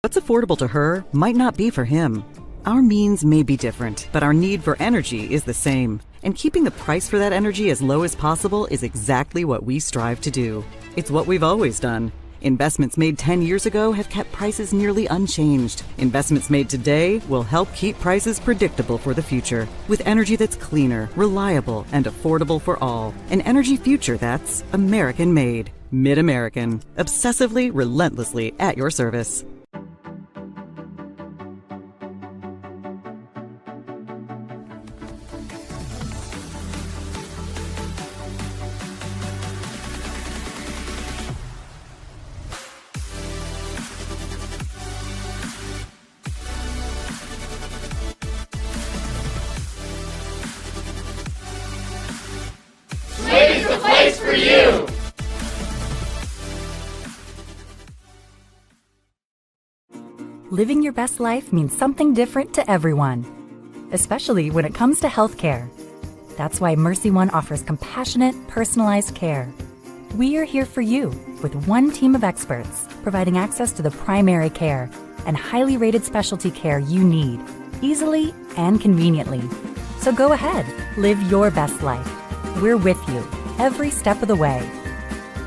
What's affordable to her might not be for him. Our means may be different, but our need for energy is the same. And keeping the price for that energy as low as possible is exactly what we strive to do. It's what we've always done. Investments made 10 years ago have kept prices nearly unchanged. Investments made today will help keep prices predictable for the future, with energy that's cleaner, reliable, and affordable for all. An energy future that's American-made. Mid-American. Obsessively, relentlessly at your service. Swing's the place for you! Living your best life means something different to everyone, especially when it comes to healthcare. That's why Mercy One offers compassionate, personalized care. We are here for you with one team of experts providing access to the primary care and highly rated specialty care you need, easily and conveniently. So go ahead, live your best life. We're with you every step of the way.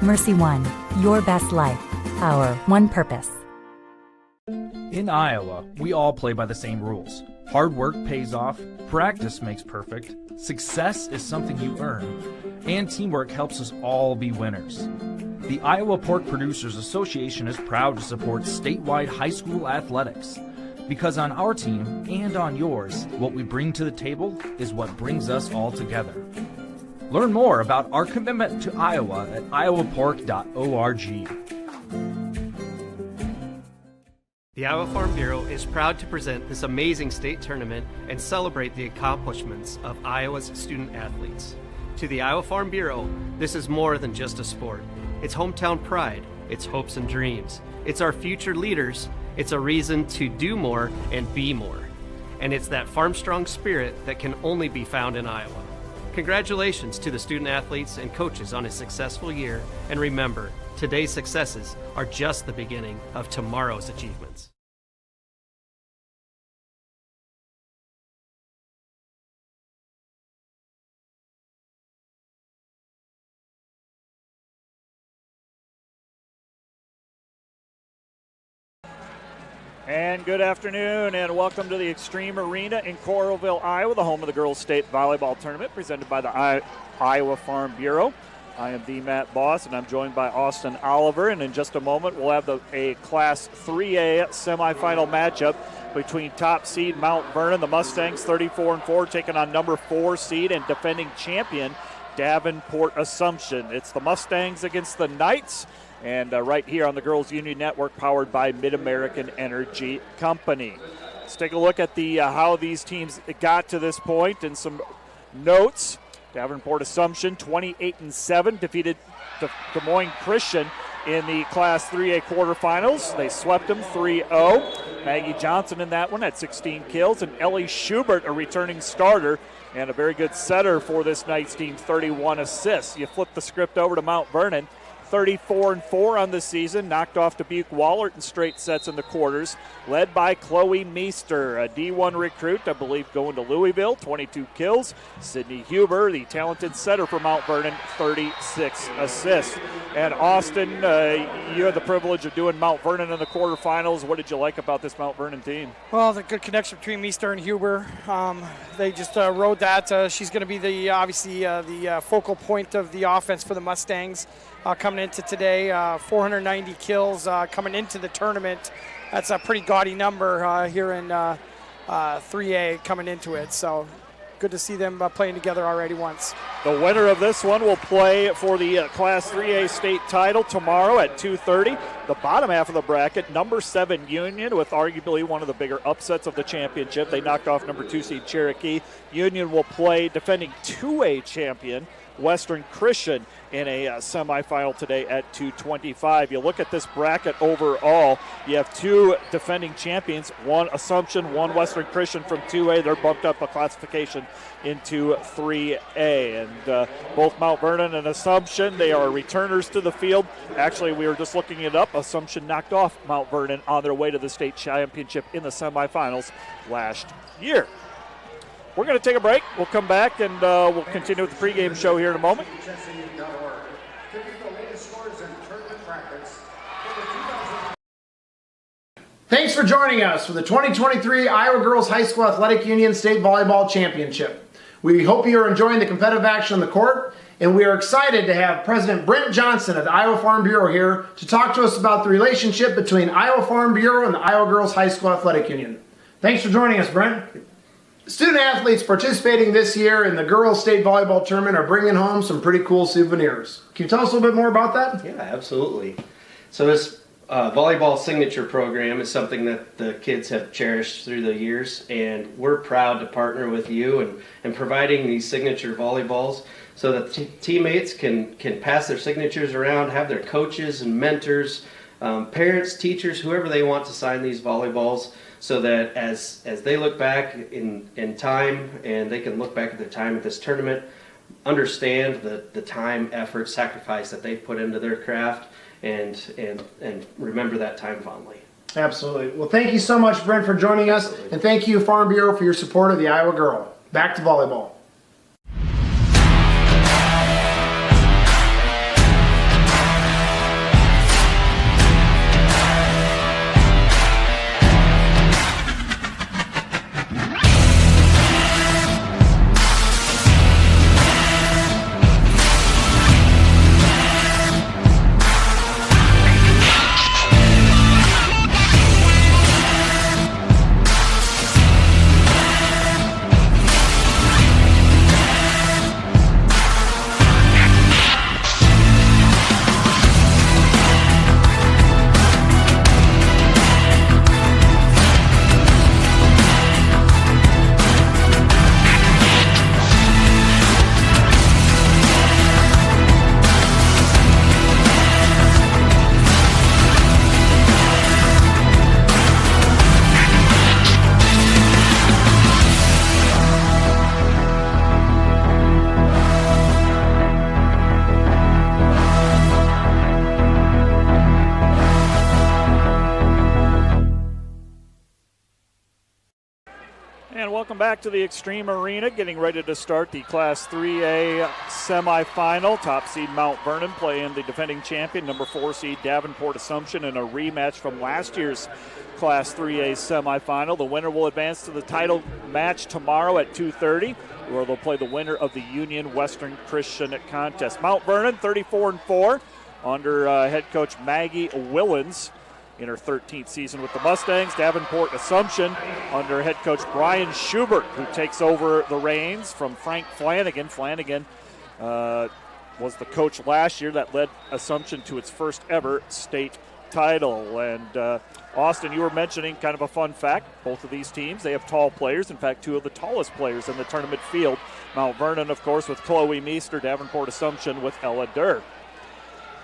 Mercy One, your best life, our one purpose. In Iowa, we all play by the same rules. Hard work pays off, practice makes perfect, success is something you earn, and teamwork helps us all be winners. The Iowa Pork Producers Association is proud to support statewide high school athletics. Because on our team and on yours, what we bring to the table is what brings us all together. Learn more about our commitment to Iowa at iowapork.org. The Iowa Farm Bureau is proud to present this amazing state tournament and celebrate the accomplishments of Iowa's student athletes. To the Iowa Farm Bureau, this is more than just a sport. It's hometown pride, it's hopes and dreams, it's our future leaders, it's a reason to do more and be more. And it's that farm-strong spirit that can only be found in Iowa. Congratulations to the student athletes and coaches on a successful year, and remember, today's successes are just the beginning of tomorrow's achievements. And good afternoon and welcome to the Extreme Arena in Coralville, Iowa, the home of the Girls State Volleyball Tournament presented by the Iowa Farm Bureau. I am the Matt Boss and I'm joined by Austin Oliver, and in just a moment we'll have a Class 3A semifinal matchup between top seed Mount Vernon, the Mustangs 34-4, taking on number 4 seed and defending champion Davenport Assumption. It's the Mustangs against the Knights. And right here on the Girls Union Network, powered by Mid-American Energy Company. Let's take a look at the how these teams got to this point and some notes. Davenport Assumption 28-7 defeated Des Moines Christian in the Class 3A quarterfinals. They swept them 3-0. Maggie Johnson in that one had 16 kills, and Ellie Schubert, a returning starter and a very good setter for this Knights team, 31 assists. You flip the script over to Mount Vernon. 34-4 on the season, knocked off Dubuque Wahlert in straight sets in the quarters, led by Chloe Meester, a D1 recruit, I believe going to Louisville, 22 kills. Sydney Huber, the talented setter for Mount Vernon, 36 assists. And Austin, you had the privilege of doing Mount Vernon in the quarterfinals. What did you like about this Mount Vernon team? Well, the good connection between Meester and Huber. They just rode that. She's going to be the focal point of the offense for the Mustangs. Coming into today, 490 kills coming into the tournament. That's a pretty gaudy number here in 3A coming into it. So good to see them playing together already once. The winner of this one will play for the Class 3A state title tomorrow at 2:30. The bottom half of the bracket, number 7 Union, with arguably one of the bigger upsets of the championship. They knocked off number 2 seed Cherokee. Union will play defending 2A champion Western Christian in a semifinal today at 225. You look at this bracket overall, you have two defending champions, one Assumption, one Western Christian from 2A. They're bumped up a classification into 3A. And both Mount Vernon and Assumption, they are returners to the field. Actually, we were just looking it up. Assumption knocked off Mount Vernon on their way to the state championship in the semifinals last year. We're going to take a break. We'll come back and we'll continue with the pregame show here in a moment. Thanks for joining us for the 2023 Iowa Girls High School Athletic Union State Volleyball Championship. We hope you are enjoying the competitive action on the court, and we are excited to have President Brent Johnson of the Iowa Farm Bureau here to talk to us about the relationship between Iowa Farm Bureau and the Iowa Girls High School Athletic Union. Thanks for joining us, Brent. Student athletes participating this year in the Girls State Volleyball Tournament are bringing home some pretty cool souvenirs. Can you tell us a little bit more about that? Yeah, absolutely. So this volleyball signature program is something that the kids have cherished through the years, and we're proud to partner with you and providing these signature volleyballs so that teammates can pass their signatures around, have their coaches and mentors, parents, teachers, whoever they want to sign these volleyballs, so that as they look back in time, and they can look back at their time at this tournament, understand the time, effort, sacrifice that they've put into their craft, and remember that time fondly. Absolutely. Well, thank you so much, Brent, for joining us, and thank you, Farm Bureau, for your support of the Iowa Girl. Back to volleyball. Welcome back to the Extreme Arena, getting ready to start the Class 3A semifinal. Top seed Mount Vernon playing the defending champion, number 4 seed Davenport Assumption, in a rematch from last year's Class 3A semifinal. The winner will advance to the title match tomorrow at 2:30, where they'll play the winner of the Union Western Christian contest. Mount Vernon 34-4 under head coach Maggie Willens in her 13th season with the Mustangs. Davenport Assumption under head coach Brian Schubert, who takes over the reins from Frank Flanagan. Flanagan was the coach last year that led Assumption to its first ever state title. And Austin, you were mentioning kind of a fun fact. Both of these teams, they have tall players. In fact, two of the tallest players in the tournament field. Mount Vernon, of course, with Chloe Meester. Davenport Assumption with Ella Durr.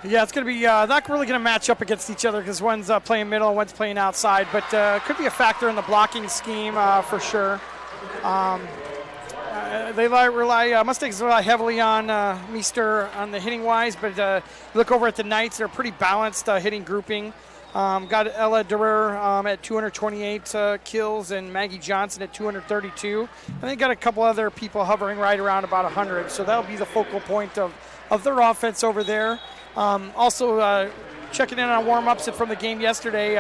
Yeah, it's going to be not really going to match up against each other because one's playing middle and one's playing outside, but could be a factor in the blocking scheme for sure. Mustangs rely heavily on Meester on the hitting wise, but look over at the Knights, they're pretty balanced hitting grouping. Got Ella Durer at 228 kills and Maggie Johnson at 232. And they got a couple other people hovering right around about 100, so that'll be the focal point of their offense over there. Also, checking in on warm-ups from the game yesterday,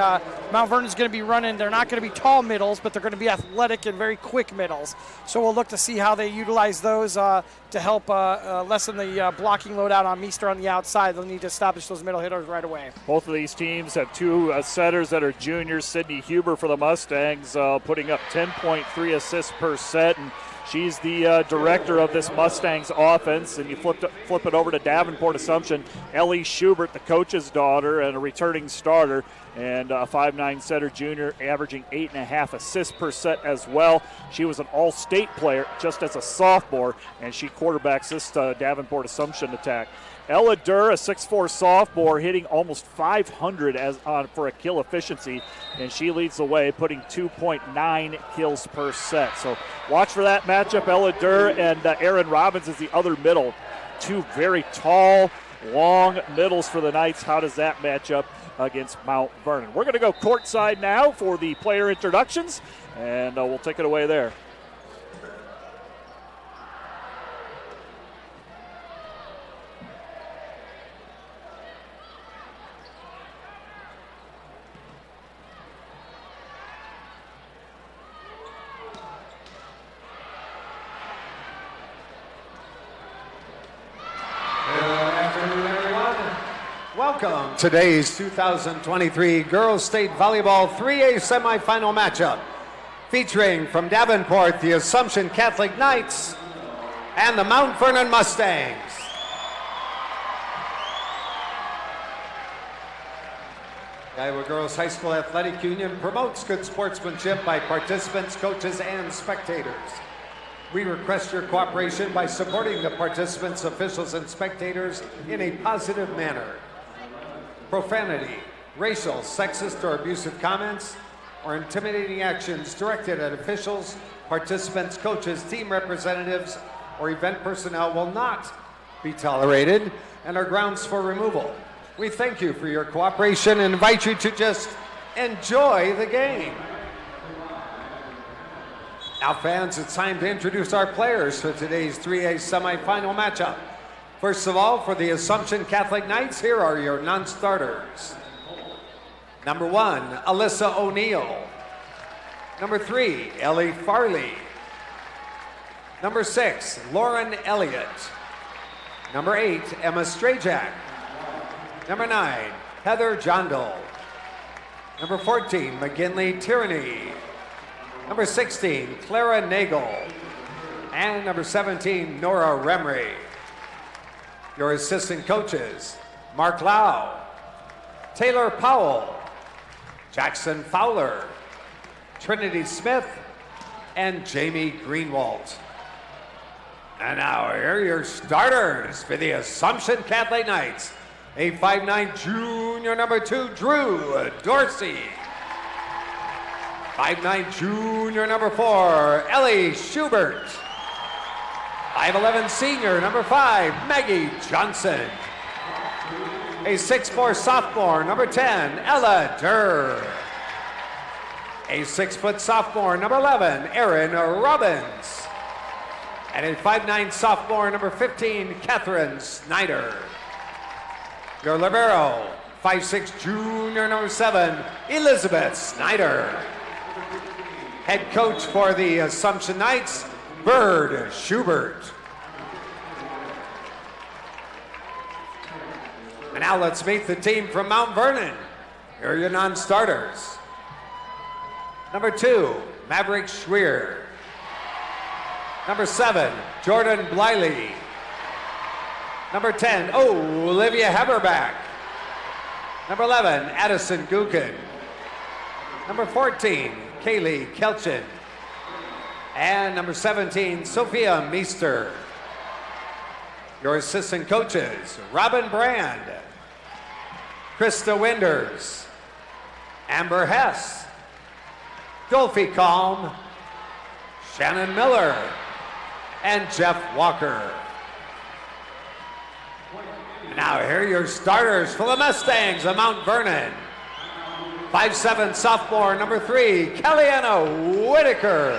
Mount Vernon's going to be running. They're not going to be tall middles, but they're going to be athletic and very quick middles. So we'll look to see how they utilize those to help lessen the blocking load out on Meester on the outside. They'll need to establish those middle hitters right away. Both of these teams have two setters that are juniors. Sydney Huber for the Mustangs putting up 10.3 assists per set, and She's the director of this Mustangs offense, and you flip it over to Davenport Assumption. Ellie Schubert, the coach's daughter and a returning starter, and a 5'9" setter junior, averaging 8.5 assists per set as well. She was an all-state player just as a sophomore, and she quarterbacks this Davenport Assumption attack. Ella Durr, a 6'4" sophomore, hitting almost 500 for a kill efficiency, and she leads the way, putting 2.9 kills per set. So watch for that matchup. Ella Durr and Erin Robbins is the other middle. Two very tall, long middles for the Knights. How does that match up against Mount Vernon? We're going to go courtside now for the player introductions, and we'll take it away there. Welcome to today's 2023 Girls State Volleyball 3A semifinal matchup, featuring from Davenport the Assumption Catholic Knights and the Mount Vernon Mustangs. The Iowa Girls High School Athletic Union promotes good sportsmanship by participants, coaches, and spectators. We request your cooperation by supporting the participants, officials, and spectators in a positive manner. Profanity, racial, sexist, or abusive comments, or intimidating actions directed at officials, participants, coaches, team representatives, or event personnel will not be tolerated and are grounds for removal. We thank you for your cooperation and invite you to just enjoy the game. Now, fans, it's time to introduce our players for today's 3A semifinal matchup. First of all, for the Assumption Catholic Knights, here are your non-starters. Number 1, Alyssa O'Neill. Number 3, Ellie Farley. Number 6, Lauren Elliott. Number 8, Emma Strajak. Number 9, Heather Jondal. Number 14, McGinley Tierney. Number 16, Clara Nagel. And number 17, Nora Remry. Your assistant coaches, Mark Lau, Taylor Powell, Jackson Fowler, Trinity Smith, and Jamie Greenwald. And now here are your starters for the Assumption Catholic Knights. A 5'9" junior, number 2, Drew Dorsey. 5'9" junior, number 4, Ellie Schubert. 5'11" senior, number 5, Maggie Johnson. A 6'4" sophomore, number 10, Ella Durr. A 6' sophomore, number 11, Erin Robbins. And a 5'9" sophomore, number 15, Catherine Snyder. Your libero, 5'6" junior, number 7, Elizabeth Snyder. Head coach for the Assumption Knights, Bird Schubert. And now let's meet the team from Mount Vernon. Here are your non-starters. Number 2, Maverick Schweer. Number 7, Jordan Bliley. Number 10, Olivia Heberback. Number 11, Addison Gukin. Number 14, Kaylee Kelchin. And number 17, Sophia Meester. Your assistant coaches, Robin Brand, Krista Winders, Amber Hess, Dolphy Calm, Shannon Miller, and Jeff Walker. And now here are your starters for the Mustangs of Mount Vernon. 5'7" sophomore, number 3, Kellyanna Whitaker.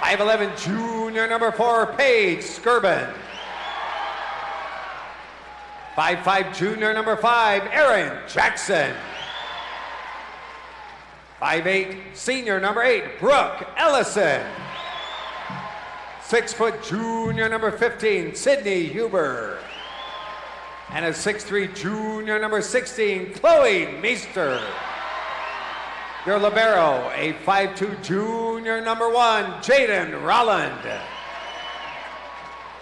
5'11" junior, number 4, Paige Skirben. 5'5" junior, number 5, Erin Jackson. 5'8" senior, number 8, Brooke Ellison. 6' junior, number 15, Sydney Huber. And a 6'3" junior, number 16, Chloe Meester. Your libero, a 5'2" junior, junior number 1, Jaden Rolland.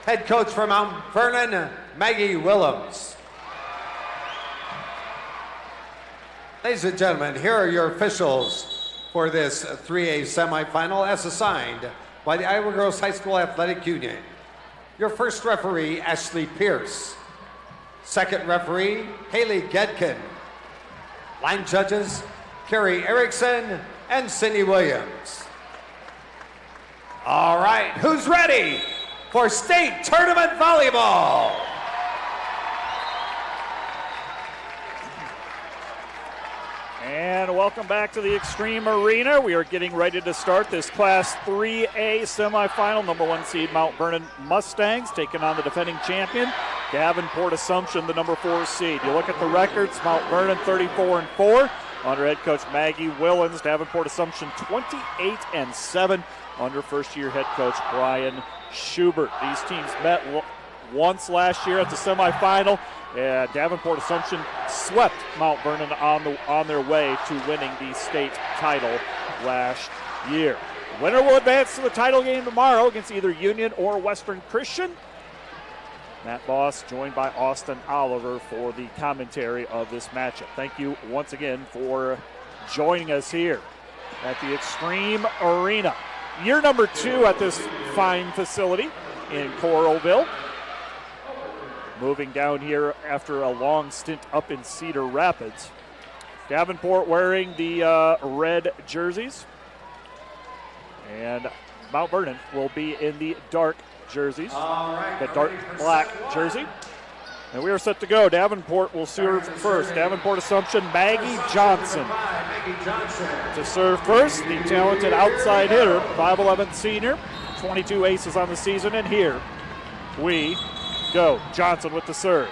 Head coach for Mount Vernon, Maggie Willems. Ladies and gentlemen, here are your officials for this 3A semifinal as assigned by the Iowa Girls High School Athletic Union. Your first referee, Ashley Pierce. Second referee, Haley Gedkin. Line judges, Carrie Erickson and Cindy Williams. All right, who's ready for state tournament volleyball? And welcome back to the Extreme Arena. We are getting ready to start this Class 3A semifinal. Number 1 seed Mount Vernon Mustangs taking on the defending champion, Davenport Assumption, the number 4 seed. You look at the records, Mount Vernon 34-4 under head coach Maggie Willens. Davenport Assumption 28-7 under first-year head coach Brian Schubert. These teams met once last year at the semifinal. Davenport Assumption swept Mount Vernon on their way to winning the state title last year. Winner will advance to the title game tomorrow against either Union or Western Christian. Matt Boss joined by Austin Oliver for the commentary of this matchup. Thank you once again for joining us here at the Extreme Arena. Year number 2 at this fine facility in Coralville. Moving down here after a long stint up in Cedar Rapids. Davenport wearing the red jerseys. And Mount Vernon will be in the dark jerseys, the dark black jersey. And we are set to go. Davenport will serve first. Davenport Assumption, Maggie Johnson. To serve first, the talented outside hitter, 5'11" senior, 22 aces on the season, and here we go. Johnson with the serve.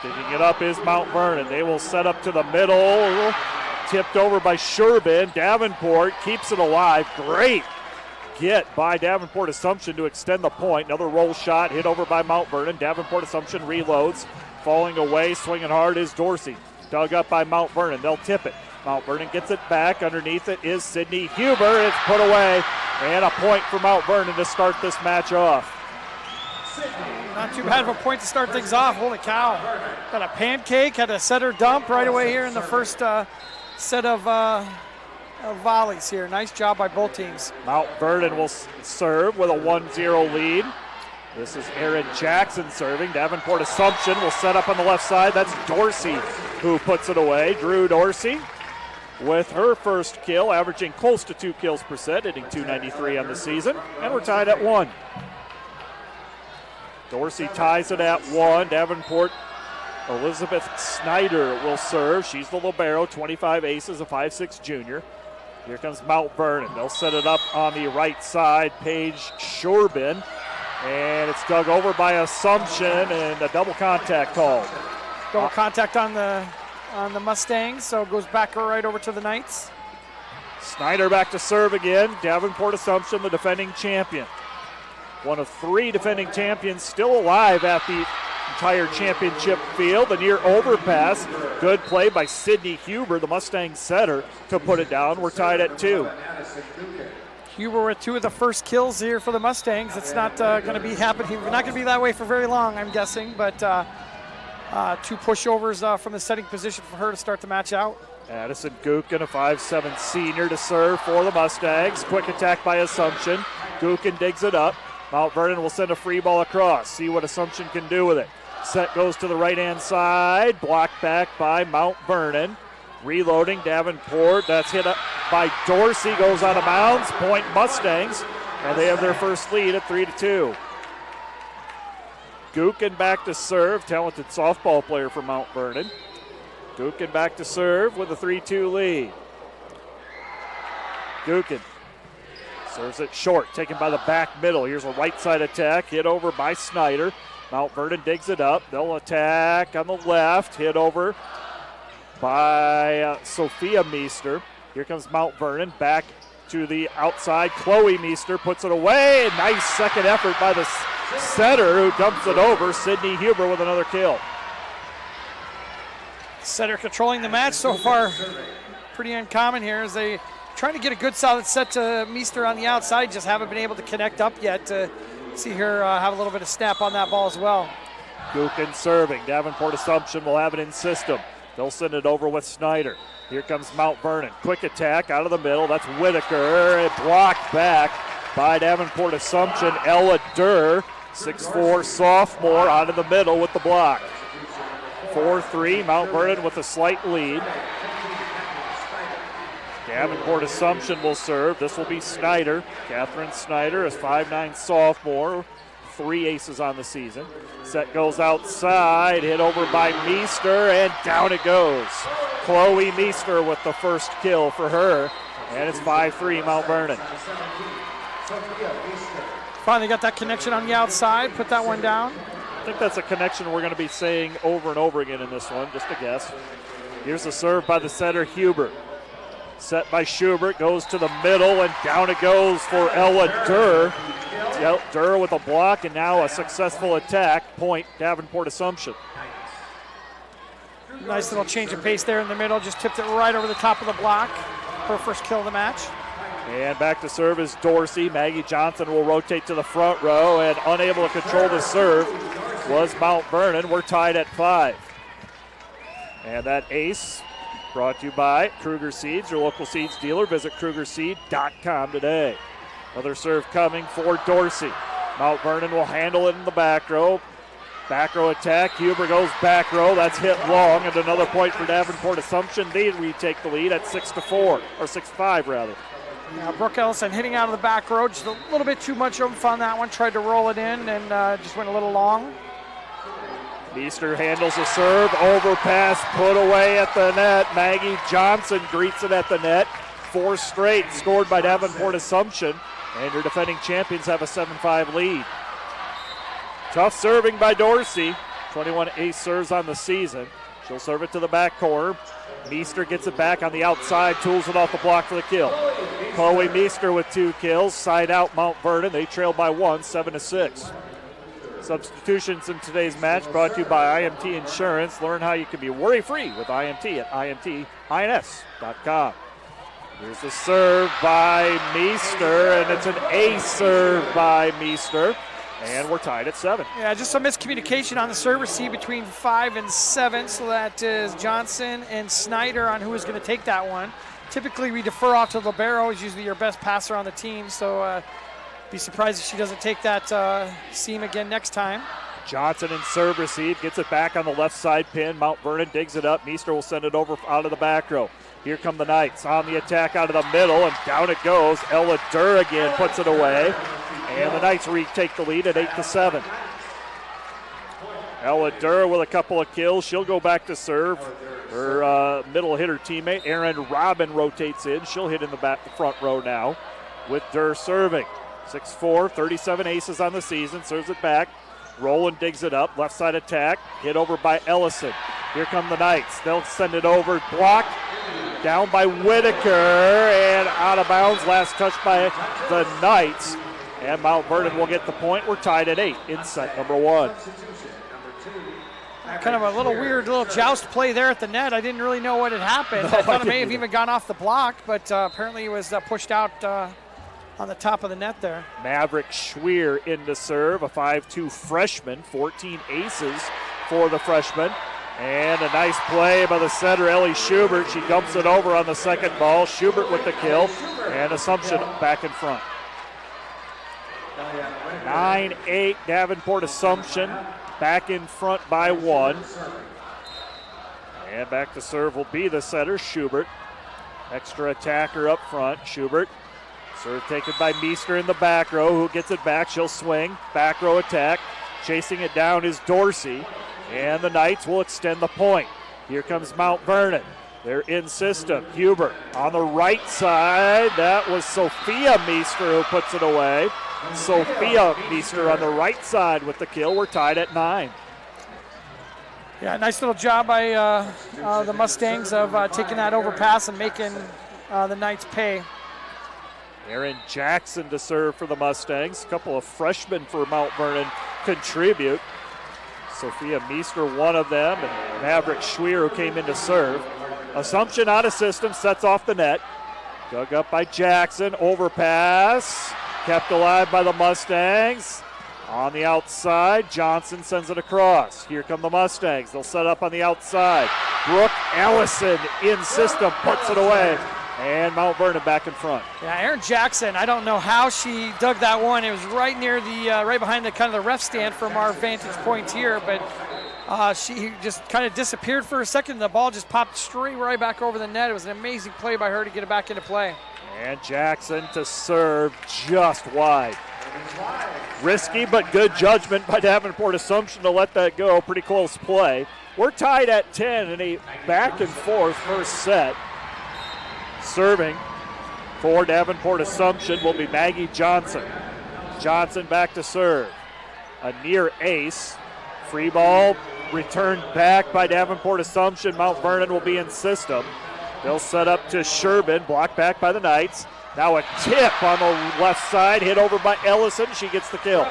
Picking it up is Mount Vernon. They will set up to the middle. Tipped over by Sherbin. Davenport keeps it alive. Great get by Davenport Assumption to extend the point. Another roll shot hit over by Mount Vernon. Davenport Assumption reloads. Falling away, swinging hard is Dorsey. Dug up by Mount Vernon. They'll tip it. Mount Vernon gets it back. Underneath it is Sydney Huber. It's put away. And a point for Mount Vernon to start this match off. Not too bad of a point to start things off. Holy cow. Got a pancake, had a setter dump right away here in the first set of volleys here. Nice job by both teams. Mount Vernon will serve with a 1-0 lead. This is Aaron Jackson serving. Davenport Assumption will set up on the left side. That's Dorsey who puts it away. Drew Dorsey with her first kill, averaging close to 2 kills per set, hitting .293 on the season. And we're tied at 1. Dorsey ties it at 1. Davenport Elizabeth Snyder will serve. She's the libero, 25 aces, a 5'6" junior. Here comes Mount Vernon. They'll set it up on the right side. Paige Shorbin. And it's dug over by Assumption, and a double contact call. Double contact on the Mustangs, so it goes back right over to the Knights. Snyder back to serve again. Davenport Assumption, the defending champion. One of 3 defending champions still alive at the entire championship field. The near overpass. Good play by Sydney Huber, the Mustang setter, to put it down. We're tied at 2. Huber with 2 of the first kills here for the Mustangs. It's not going to be happening. Not going to be that way for very long, I'm guessing. But 2 pushovers from the setting position for her to start the match out. Addison Gookin, a 5'7" senior, to serve for the Mustangs. Quick attack by Assumption. Gookin digs it up. Mount Vernon will send a free ball across. See what Assumption can do with it. Set goes to the right-hand side. Blocked back by Mount Vernon. Reloading Davenport. That's hit up by Dorsey. Goes out of bounds. Point Mustangs. And they have their first lead at 3-2. Gookin back to serve. Talented softball player for Mount Vernon. Gookin back to serve with a 3-2 lead. Gookin serves it short, taken by the back middle. Here's a right side attack, hit over by Snyder. Mount Vernon digs it up. They'll attack on the left, hit over by Sophia Meester. Here comes Mount Vernon, back to the outside. Chloe Meester puts it away. Nice second effort by the setter who dumps it over. Sydney Huber with another kill. Setter controlling the match so far. Pretty uncommon here as they trying to get a good solid set to Meester on the outside, just haven't been able to connect up yet. To see her have a little bit of snap on that ball as well. Gookin serving. Davenport Assumption will have it in system. They'll send it over with Snyder. Here comes Mount Vernon. Quick attack out of the middle. That's Whitaker. It blocked back by Davenport Assumption. Ella Durr, 6'4", sophomore, out of the middle with the block. 4-3, Mount Vernon with a slight lead. Davenport Assumption will serve. This will be Snyder. Catherine Snyder is 5'9", sophomore. 3 aces on the season. Set goes outside, hit over by Meester, and down it goes. Chloe Meester with the first kill for her, and it's 5-3 Mount Vernon. Finally got that connection on the outside, put that one down. I think that's a connection we're going to be saying over and over again in this one, just a guess. Here's the serve by the setter, Hubert. Set by Schubert, goes to the middle, and down it goes for Ella Durr. Durr with a block, and now a successful attack. Point, Davenport Assumption. Nice little change of pace there in the middle, just tipped it right over the top of the block. Her first kill of the match. And back to serve is Dorsey. Maggie Johnson will rotate to the front row, and unable to control the serve was Mount Vernon. We're tied at 5. And that ace brought to you by Kruger Seeds, your local seeds dealer. Visit KrugerSeed.com today. Another serve coming for Dorsey. Mount Vernon will handle it in the back row. Back row attack. Huber goes back row. That's hit long, and another point for Davenport Assumption. They retake the lead at 6-4, or 6-5 rather. Yeah, Brooke Ellison hitting out of the back row. Just a little bit too much oomph on that one. Tried to roll it in and just went a little long. Meester handles the serve. Overpass put away at the net. Maggie Johnson greets it at the net. 4 straight scored by Davenport Assumption. And your defending champions have a 7-5 lead. Tough serving by Dorsey. 21 ace serves on the season. She'll serve it to the back corner. Meester gets it back on the outside, tools it off the block for the kill. Chloe Meester with 2 kills. Side out Mount Vernon. They trail by 1, 7-6. Substitutions in today's match brought to you by IMT Insurance. Learn how you can be worry-free with IMT at IMTINS.com. Here's the serve by Meester, and it's an ace serve by Meester, and we're tied at 7. Yeah, just some miscommunication on the serve receive between 5 and 7, so that is Johnson and Snyder on who is going to take that one. Typically, we defer off to libero. He's usually your best passer on the team, so be surprised if she doesn't take that seam again next time. Johnson in serve receive, gets it back on the left side pin. Mount Vernon digs it up. Meester will send it over out of the back row. Here come the Knights on the attack out of the middle, and down it goes. Ella Durr again puts it away, and the Knights retake the lead at 8-7. Ella Durr with a couple of kills. She'll go back to serve. Her middle hitter teammate, Erin Robin, rotates in. She'll hit in the front row now with Durr serving. 6'4", 37 aces on the season, serves it back. Rowland digs it up, left side attack, hit over by Ellison. Here come the Knights. They'll send it over, blocked, down by Whitaker, and out of bounds. Last touch by the Knights, and Mount Vernon will get the point. We're tied at 8 in set number 1. Kind of a little weird little joust play there at the net. I didn't really know what had happened. I thought it may have even gone off the block, but apparently it was pushed out on the top of the net there. Maverick Schweer in to serve, a 5'2 freshman, 14 aces for the freshman. And a nice play by the setter, Ellie Schubert. She dumps it over on the second ball. Schubert with the kill, and Assumption back in front. 9-8 Davenport Assumption, back in front by 1. And back to serve will be the setter, Schubert. Extra attacker up front, Schubert. Serve taken by Meester in the back row, who gets it back. She'll swing. Back row attack. Chasing it down is Dorsey. And the Knights will extend the point. Here comes Mount Vernon. They're in system. Huber on the right side. That was Sophia Meester who puts it away. Sophia Meester on the right side with the kill. We're tied at 9. Yeah, nice little job by the Mustangs of taking that overpass and making the Knights pay. Aaron Jackson to serve for the Mustangs. A couple of freshmen for Mount Vernon contribute. Sophia Meester, one of them, and Maverick Schweer, who came in to serve. Assumption out of system, sets off the net. Dug up by Jackson, overpass, kept alive by the Mustangs. On the outside, Johnson sends it across. Here come the Mustangs. They'll set up on the outside. Brooke Ellison in system, puts it away. And Mount Vernon back in front. Yeah, Erin Jackson, I don't know how she dug that one. It was right near the, right behind the kind of the ref stand from our vantage point here, but she just kind of disappeared for a second. The ball just popped straight right back over the net. It was an amazing play by her to get it back into play. And Jackson to serve just wide. Risky but good judgment by Davenport Assumption to let that go. Pretty close play. We're tied at 10 in a back and forth first set. Serving for Davenport Assumption will be Maggie Johnson. Johnson back to serve. A near ace. Free ball returned back by Davenport Assumption. Mount Vernon will be in system. They'll set up to Sherbin, blocked back by the Knights. Now a tip on the left side, hit over by Ellison. She gets the kill.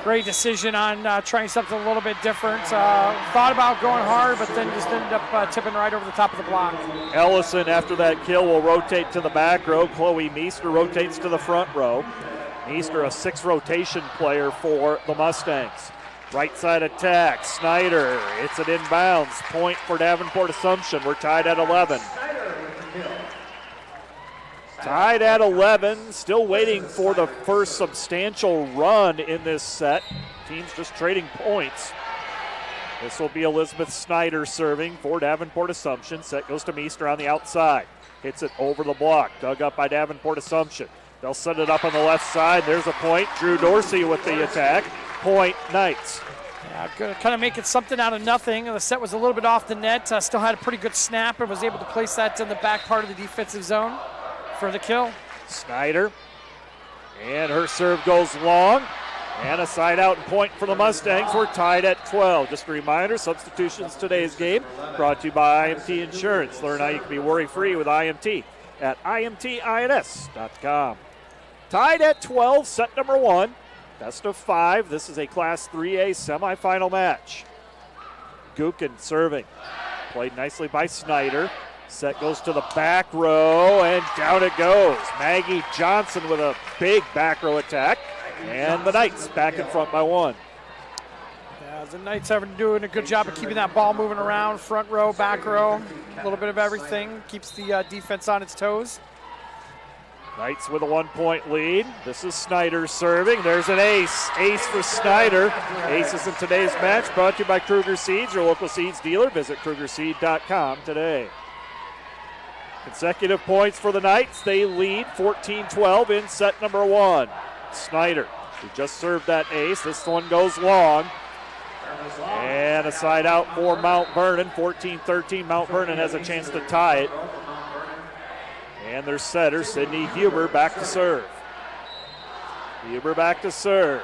Great decision on trying something a little bit different. Thought about going hard, but then just ended up tipping right over the top of the block. Ellison, after that kill, will rotate to the back row. Chloe Meester rotates to the front row. Meester, a 6 rotation player for the Mustangs. Right side attack, Snyder, it's an inbounds. Point for Davenport Assumption. We're tied at 11. Tied at 11, still waiting for the first substantial run in this set. Teams just trading points. This will be Elizabeth Snyder serving for Davenport Assumption. Set goes to Meester on the outside. Hits it over the block, dug up by Davenport Assumption. They'll set it up on the left side. There's a point. Drew Dorsey with the attack. Point Knights. Yeah, going to kind of make it something out of nothing. The set was a little bit off the net. Still had a pretty good snap and was able to place that in the back part of the defensive zone for the kill. Snyder, and her serve goes long, and a side out and point for the Mustangs. We're tied at 12. Just a reminder, substitutions today's game brought to you by IMT Insurance. Learn how you can be worry-free with IMT at imtins.com. Tied at 12, set number 1. Best of 5. This is a Class 3A semifinal match. Gookin serving. Played nicely by Snyder. Set goes to the back row, and down it goes. Maggie Johnson with a big back row attack. And the Knights back in front by 1. Yeah, the Knights have been doing a good job of keeping that ball moving around, front row, back row, a little bit of everything. Keeps the defense on its toes. Knights with a 1-point lead. This is Snyder serving. There's an ace. Ace for Snyder. Aces in today's match brought to you by Kruger Seeds, your local seeds dealer. Visit KrugerSeed.com today. Consecutive points for the Knights. They lead 14-12 in set number 1. Snyder, who just served that ace. This one goes long. And a side out for Mount Vernon. 14-13. Mount Vernon has a chance to tie it. And their setter, Sydney Huber, back to serve. Huber back to serve.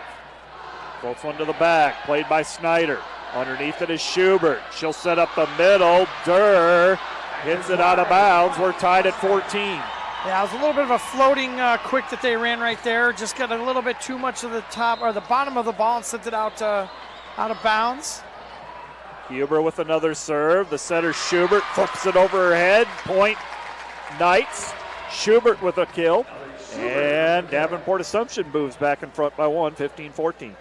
Both one to the back, played by Snyder. Underneath it is Schubert. She'll set up the middle. Durr hits it out of bounds. We're tied at 14. Yeah, it was a little bit of a floating quick that they ran right there. Just got a little bit too much of the top or the bottom of the ball and sent it out of bounds. Huber with another serve. The setter Schubert flips it over her head. Point Knights. Schubert with a kill. And Davenport Assumption moves back in front by 1, 15-14.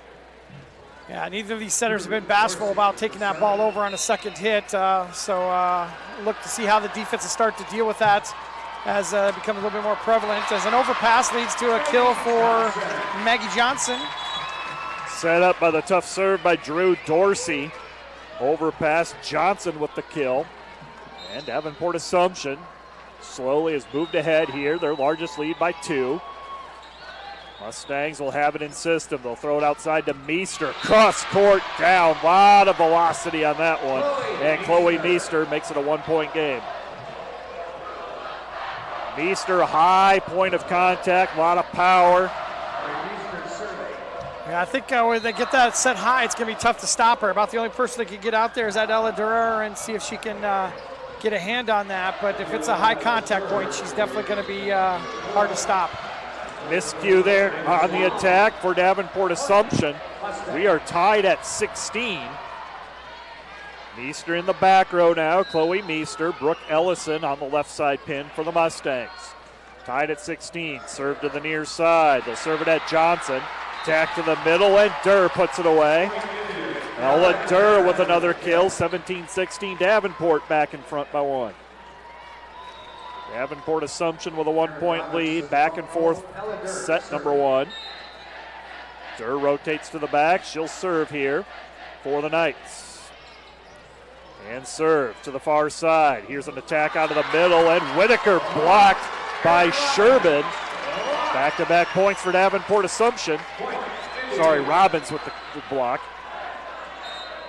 Yeah, neither of these setters have been bashful about taking that ball over on a second hit. So look to see how the defenses start to deal with that as it becomes a little bit more prevalent. As an overpass leads to a kill for Maggie Johnson. Set up by the tough serve by Drew Dorsey. Overpass, Johnson with the kill. And Davenport Assumption slowly has moved ahead here, their largest lead by 2. Mustangs will have it in system. They'll throw it outside to Meester. Cross court down. A lot of velocity on that one. And Chloe Meester makes it a 1-point game. Meester, high point of contact, a lot of power. Yeah, I think when they get that set high, it's going to be tough to stop her. About the only person that can get out there is that Ella Durer and see if she can get a hand on that. But if it's a high contact point, she's definitely going to be hard to stop. Miscue there on the attack for Davenport Assumption. We are tied at 16. Meester in the back row now. Chloe Meester, Brooke Ellison on the left side pin for the Mustangs. Tied at 16, serve to the near side. They'll serve it at Johnson. Attack to the middle, and Durr puts it away. Ella Durr with another kill. 17-16, Davenport back in front by 1. Davenport Assumption with a 1-point lead. Back and forth set number 1. Durr rotates to the back. She'll serve here for the Knights. And serve to the far side. Here's an attack out of the middle, and Whitaker blocked by Sherbin. Back-to-back points for Davenport Assumption. Sorry, Robbins with the block.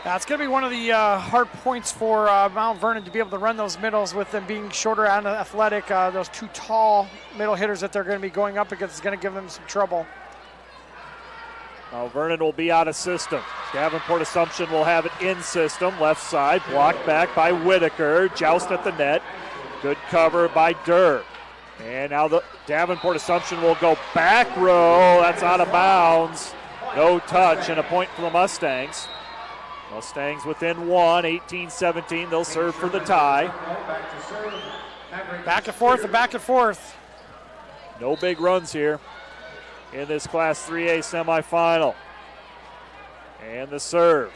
That's going to be one of the hard points for Mount Vernon to be able to run those middles with them being shorter and athletic. Those two tall middle hitters that they're going to be going up against is going to give them some trouble. Mount Vernon will be out of system. Davenport Assumption will have it in system. Left side, blocked back by Whitaker. Joust at the net. Good cover by Durr. And now the Davenport Assumption will go back row. That's out of bounds. No touch, and a point for the Mustangs. Mustangs within 1, 18-17. They'll serve for the tie. Back and forth and back and forth. No big runs here in this Class 3A semifinal. And the serve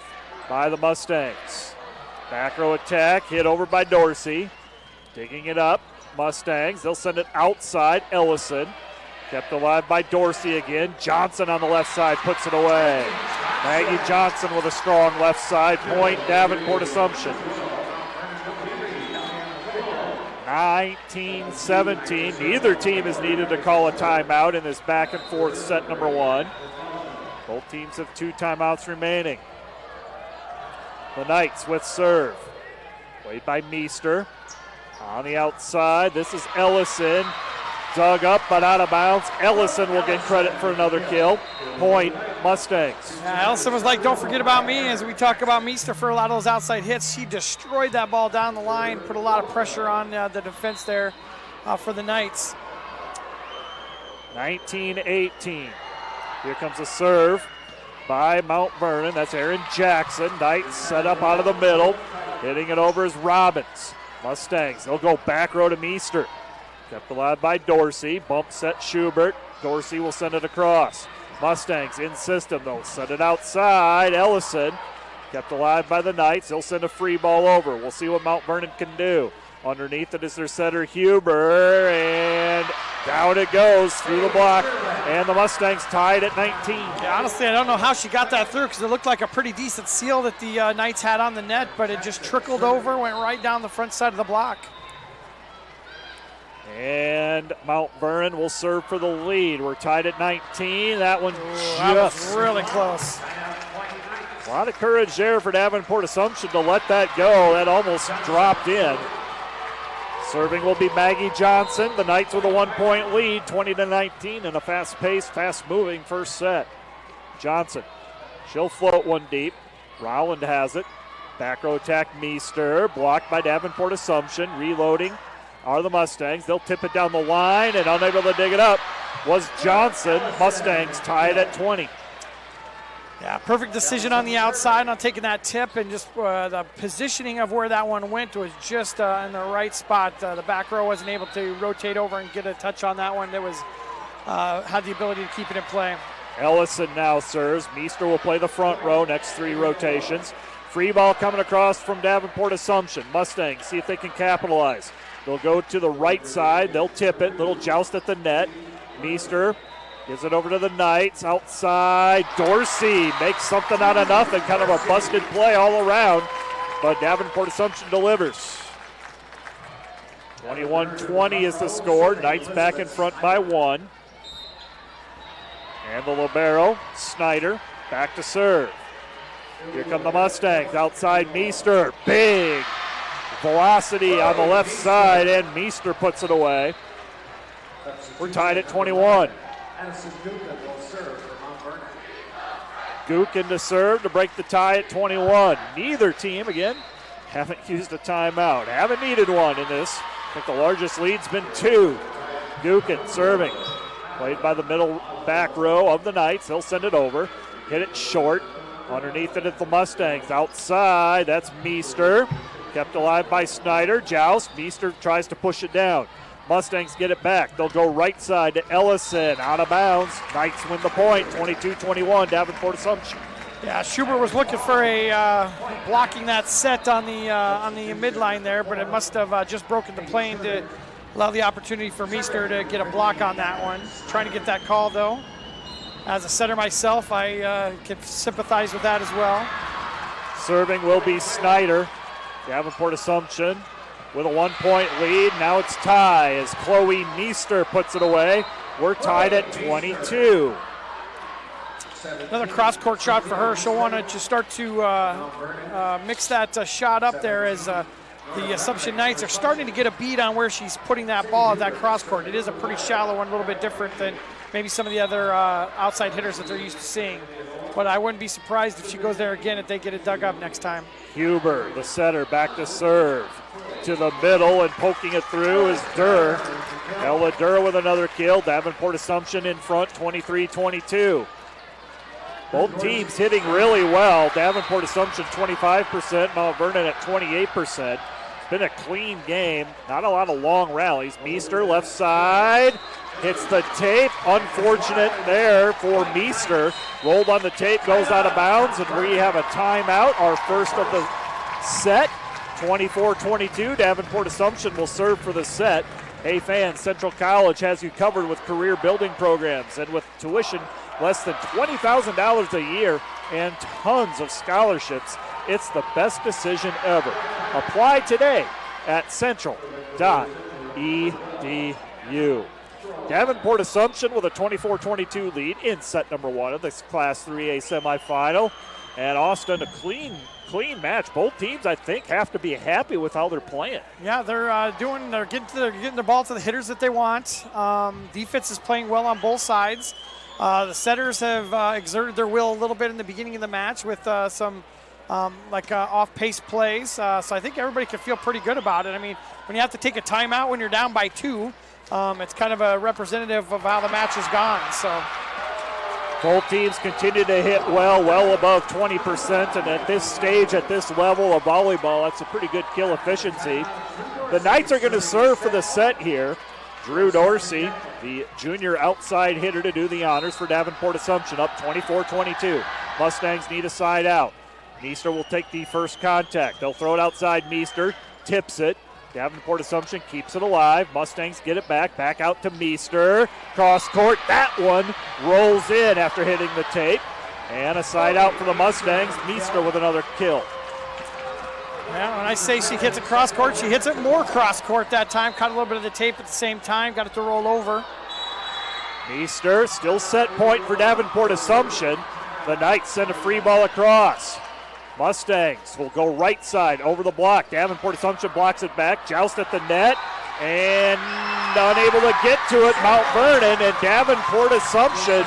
by the Mustangs. Back row attack, hit over by Dorsey. Digging it up, Mustangs. They'll send it outside, Ellison. Kept alive by Dorsey again. Johnson on the left side puts it away. Maggie Johnson with a strong left side point. Davenport Assumption. 19-17. Neither team is needed to call a timeout in this back and forth set number 1. Both teams have 2 timeouts remaining. The Knights with serve. Played by Meester. On the outside, this is Ellison. Dug up but out of bounds. Ellison will get credit for another kill. Point, Mustangs. Yeah, Ellison was like, don't forget about me. As we talk about Meester for a lot of those outside hits, she destroyed that ball down the line, put a lot of pressure on the defense there for the Knights. 19-18. Here comes a serve by Mount Vernon. That's Aaron Jackson. Knights set up out of the middle. Hitting it over is Robbins. Mustangs, they'll go back row to Meester. Kept alive by Dorsey. Bump set Schubert. Dorsey will send it across. Mustangs in system. They'll send it outside. Ellison kept alive by the Knights. They'll send a free ball over. We'll see what Mount Vernon can do. Underneath it is their setter Huber, and down it goes through the block, and the Mustangs tied at 19. Yeah, honestly, I don't know how she got that through because it looked like a pretty decent seal that the Knights had on the net, but it just trickled over, went right down the front side of the block. And Mount Vernon will serve for the lead. We're tied at 19. That one that was really close. A lot of courage there for Davenport Assumption to let that go. That almost dropped in. Serving will be Maggie Johnson. The Knights with a 1-point lead, 20-19, in a fast-paced, fast-moving first set. Johnson, she'll float one deep. Rowland has it. Back row attack Meester, blocked by Davenport Assumption. Reloading are the Mustangs. They'll tip it down the line, and unable to dig it up was Johnson. Mustangs tied at 20. Yeah, perfect decision on the outside on taking that tip, and just the positioning of where that one went was just in the right spot. The back row wasn't able to rotate over and get a touch on that one. That was had the ability to keep it in play. Ellison now serves. Meester will play the front row, next 3 rotations. Free ball coming across from Davenport Assumption. Mustangs see if they can capitalize. They'll go to the right side. They'll tip it. Little joust at the net. Meester gives it over to the Knights. Outside, Dorsey makes something out of nothing. Kind of a busted play all around. But Davenport Assumption delivers. 21-20 is the score. Knights back in front by 1. And the libero, Snyder, back to serve. Here come the Mustangs. Outside, Meester. Big velocity on the left side, and Meester puts it away. We're tied at 21. Gookin to serve to break the tie at 21. Neither team, again, haven't used a timeout. Haven't needed one in this. I think the largest lead's been 2. Gookin serving. Played by the middle back row of the Knights. They'll send it over. Hit it short. Underneath it at the Mustangs. Outside, that's Meester. Kept alive by Snyder. Joust. Meester tries to push it down. Mustangs get it back. They'll go right side to Ellison. Out of bounds. Knights win the point. 22-21, Davenport Assumption. Yeah, Schubert was looking for a blocking that set on the midline there, but it must have just broken the plane to allow the opportunity for Meester to get a block on that one. Trying to get that call, though. As a setter myself, I can sympathize with that as well. Serving will be Snyder. Davenport Assumption with a 1-point lead. Now it's tie as Chloe Meester puts it away. We're tied at 22. Another cross-court shot for her. She'll want to just start to mix that shot up there as the Assumption Knights are starting to get a beat on where she's putting that ball at that cross-court. It is a pretty shallow one, a little bit different than maybe some of the other outside hitters that they're used to seeing. But I wouldn't be surprised if she goes there again if they get it dug up next time. Huber, the setter, back to serve. To the middle and poking it through is Durr. Ella Durr with another kill. Davenport Assumption in front, 23-22. Both teams hitting really well. Davenport Assumption 25%, Mount Vernon at 28%. It's been a clean game. Not a lot of long rallies. Meester left side. Hits the tape. Unfortunate there for Meester. Rolled on the tape, goes out of bounds, and we have a timeout. Our first of the set. 24-22. Davenport Assumption will serve for the set. Hey fans, Central College has you covered with career building programs, and with tuition less than $20,000 a year and tons of scholarships, it's the best decision ever. Apply today at central.edu. Davenport Assumption with a 24-22 lead in set number 1 of this Class 3A semifinal. And Austin, a clean match. Both teams, I think, have to be happy with how they're playing. Yeah, they're getting the ball to the hitters that they want. Defense is playing well on both sides. The setters have exerted their will a little bit in the beginning of the match with some off-pace plays. So I think everybody can feel pretty good about it. I mean, when you have to take a timeout when you're down by 2, it's kind of a representative of how the match has gone. So both teams continue to hit well above 20%, and at this stage, at this level of volleyball, that's a pretty good kill efficiency. The Knights are going to serve for the set here. Drew Dorsey, the junior outside hitter, to do the honors for Davenport Assumption, up 24-22. Mustangs need a side out. Meester will take the first contact. They'll throw it outside Meester, tips it. Davenport Assumption keeps it alive. Mustangs get it back out to Meester. Cross court, that one rolls in after hitting the tape. And a side out for the Mustangs. Meester with another kill. Well, when I say she hits it cross court, she hits it more cross court that time. Caught a little bit of the tape at the same time, got it to roll over. Meester, still set point for Davenport Assumption. The Knights send a free ball across. Mustangs will go right side over the block. Davenport Assumption blocks it back. Joust at the net and unable to get to it. Mount Vernon, and Davenport Assumption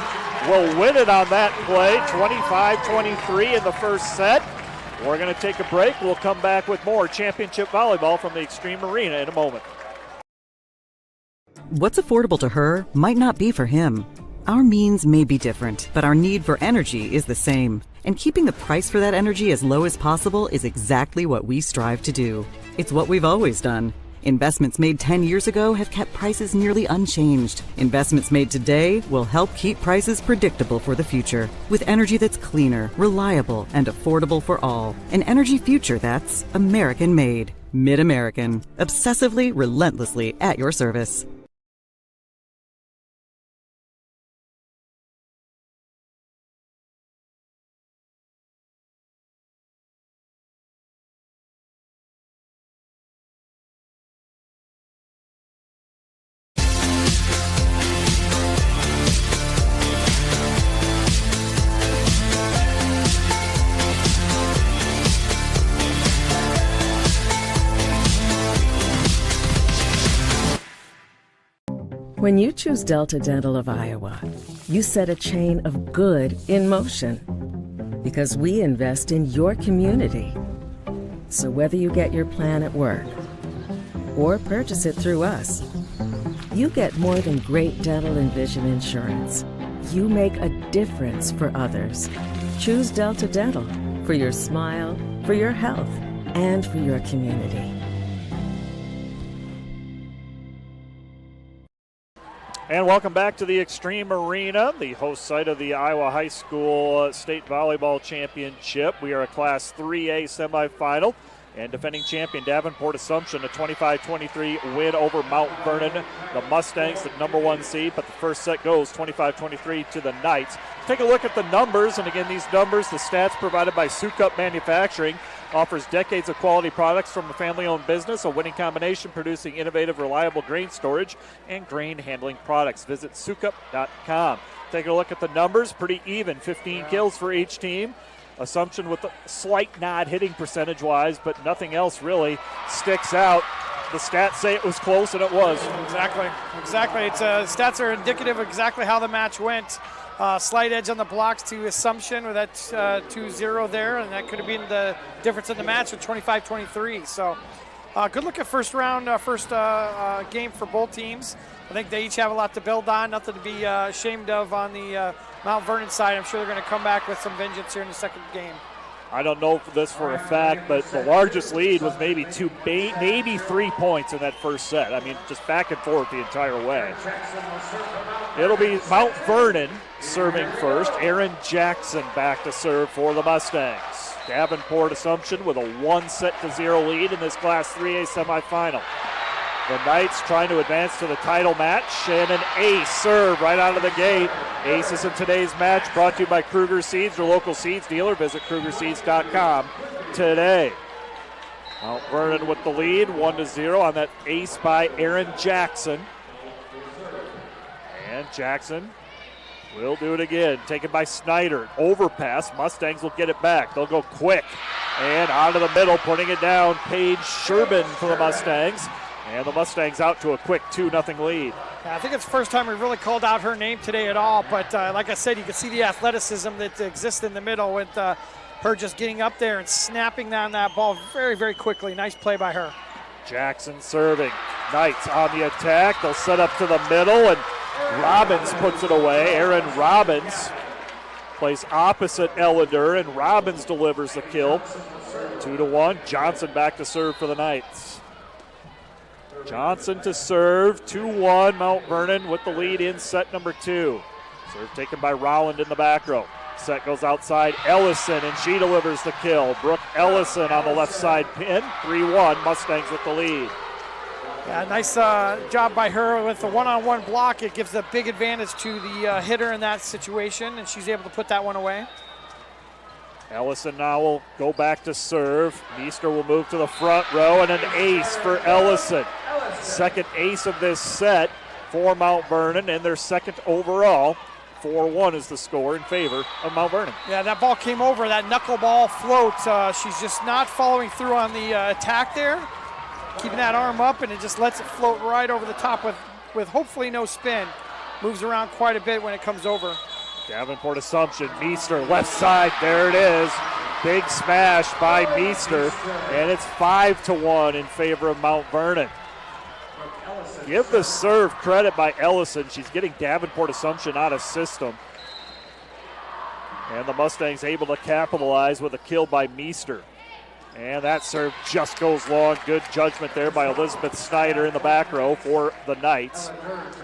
will win it on that play. 25-23 in the first set. We're going to take a break. We'll come back with more championship volleyball from the Extreme Arena in a moment. What's affordable to her might not be for him. Our means may be different, but our need for energy is the same. And keeping the price for that energy as low as possible is exactly what we strive to do. It's what we've always done. Investments made 10 years ago have kept prices nearly unchanged. Investments made today will help keep prices predictable for the future. With energy that's cleaner, reliable, and affordable for all. An energy future that's American-made. Mid-American. Obsessively, relentlessly at your service. When you choose Delta Dental of Iowa, you set a chain of good in motion because we invest in your community. So whether you get your plan at work or purchase it through us, you get more than great dental and vision insurance. You make a difference for others. Choose Delta Dental for your smile, for your health, and for your community. And welcome back to the Extreme Arena, the host site of the Iowa High School State Volleyball Championship. We are a Class 3A semifinal, and defending champion Davenport Assumption, a 25-23 win over Mount Vernon. The Mustangs, the number 1 seed, but the first set goes 25-23 to the Knights. Take a look at the numbers, and again, these numbers, the stats provided by Sukup Manufacturing, offers decades of quality products from a family-owned business, a winning combination producing innovative, reliable grain storage and grain handling products. Visit sukup.com. Take a look at the numbers, pretty even, 15 kills for each team. Assumption with a slight nod hitting percentage-wise, but nothing else really sticks out. The stats say it was close, and it was. Exactly. It's stats are indicative of exactly how the match went. Slight edge on the blocks to Assumption with that 2-0 there, and that could have been the difference in the match at 25-23. So good look at first round, game for both teams. I think they each have a lot to build on, nothing to be ashamed of on the Mount Vernon side. I'm sure they're going to come back with some vengeance here in the second game. I don't know this for a fact, but the largest lead was maybe 3 points in that first set. I mean, just back and forth the entire way. It'll be Mount Vernon serving first. Aaron Jackson back to serve for the Mustangs. Davenport Assumption with a 1-0 lead in this Class 3A semifinal. The Knights trying to advance to the title match, and an ace serve right out of the gate. Aces in today's match brought to you by Kruger Seeds, your local seeds dealer. Visit KrugerSeeds.com today. Mount Vernon with the lead, 1-0 on that ace by Aaron Jackson. And Jackson will do it again. Taken by Snyder. Overpass. Mustangs will get it back. They'll go quick. And out of the middle, putting it down, Paige Sherbin for the Mustangs. And the Mustangs out to a quick 2-0 lead. Yeah, I think it's the first time we've really called out her name today at all, but like I said, you can see the athleticism that exists in the middle with her just getting up there and snapping down that ball very, very quickly. Nice play by her. Jackson serving. Knights on the attack. They'll set up to the middle, and Robbins puts it away. Aaron Robbins plays opposite Ellender, and Robbins delivers the kill. 2-1. Johnson back to serve for the Knights. Johnson to serve, 2-1, Mount Vernon with the lead in set number 2. Serve taken by Rowland in the back row. Set goes outside, Ellison, and she delivers the kill. Brooke Ellison on the left side pin, 3-1, Mustangs with the lead. Yeah, nice job by her with the one-on-one block. It gives a big advantage to the hitter in that situation, and she's able to put that one away. Ellison now will go back to serve. Meester will move to the front row, and an ace for Ellison. Second ace of this set for Mount Vernon, and their second overall. 4-1 is the score in favor of Mount Vernon. Yeah, that ball came over, that knuckleball float. She's just not following through on the attack there. Keeping that arm up, and it just lets it float right over the top with hopefully no spin. Moves around quite a bit when it comes over. Davenport Assumption, Meester, left side, there it is. Big smash by Meester, and it's 5-1 in favor of Mount Vernon. Give the serve credit by Ellison. She's getting Davenport Assumption out of system. And the Mustangs able to capitalize with a kill by Meester. And that serve just goes long. Good judgment there by Elizabeth Snyder in the back row for the Knights.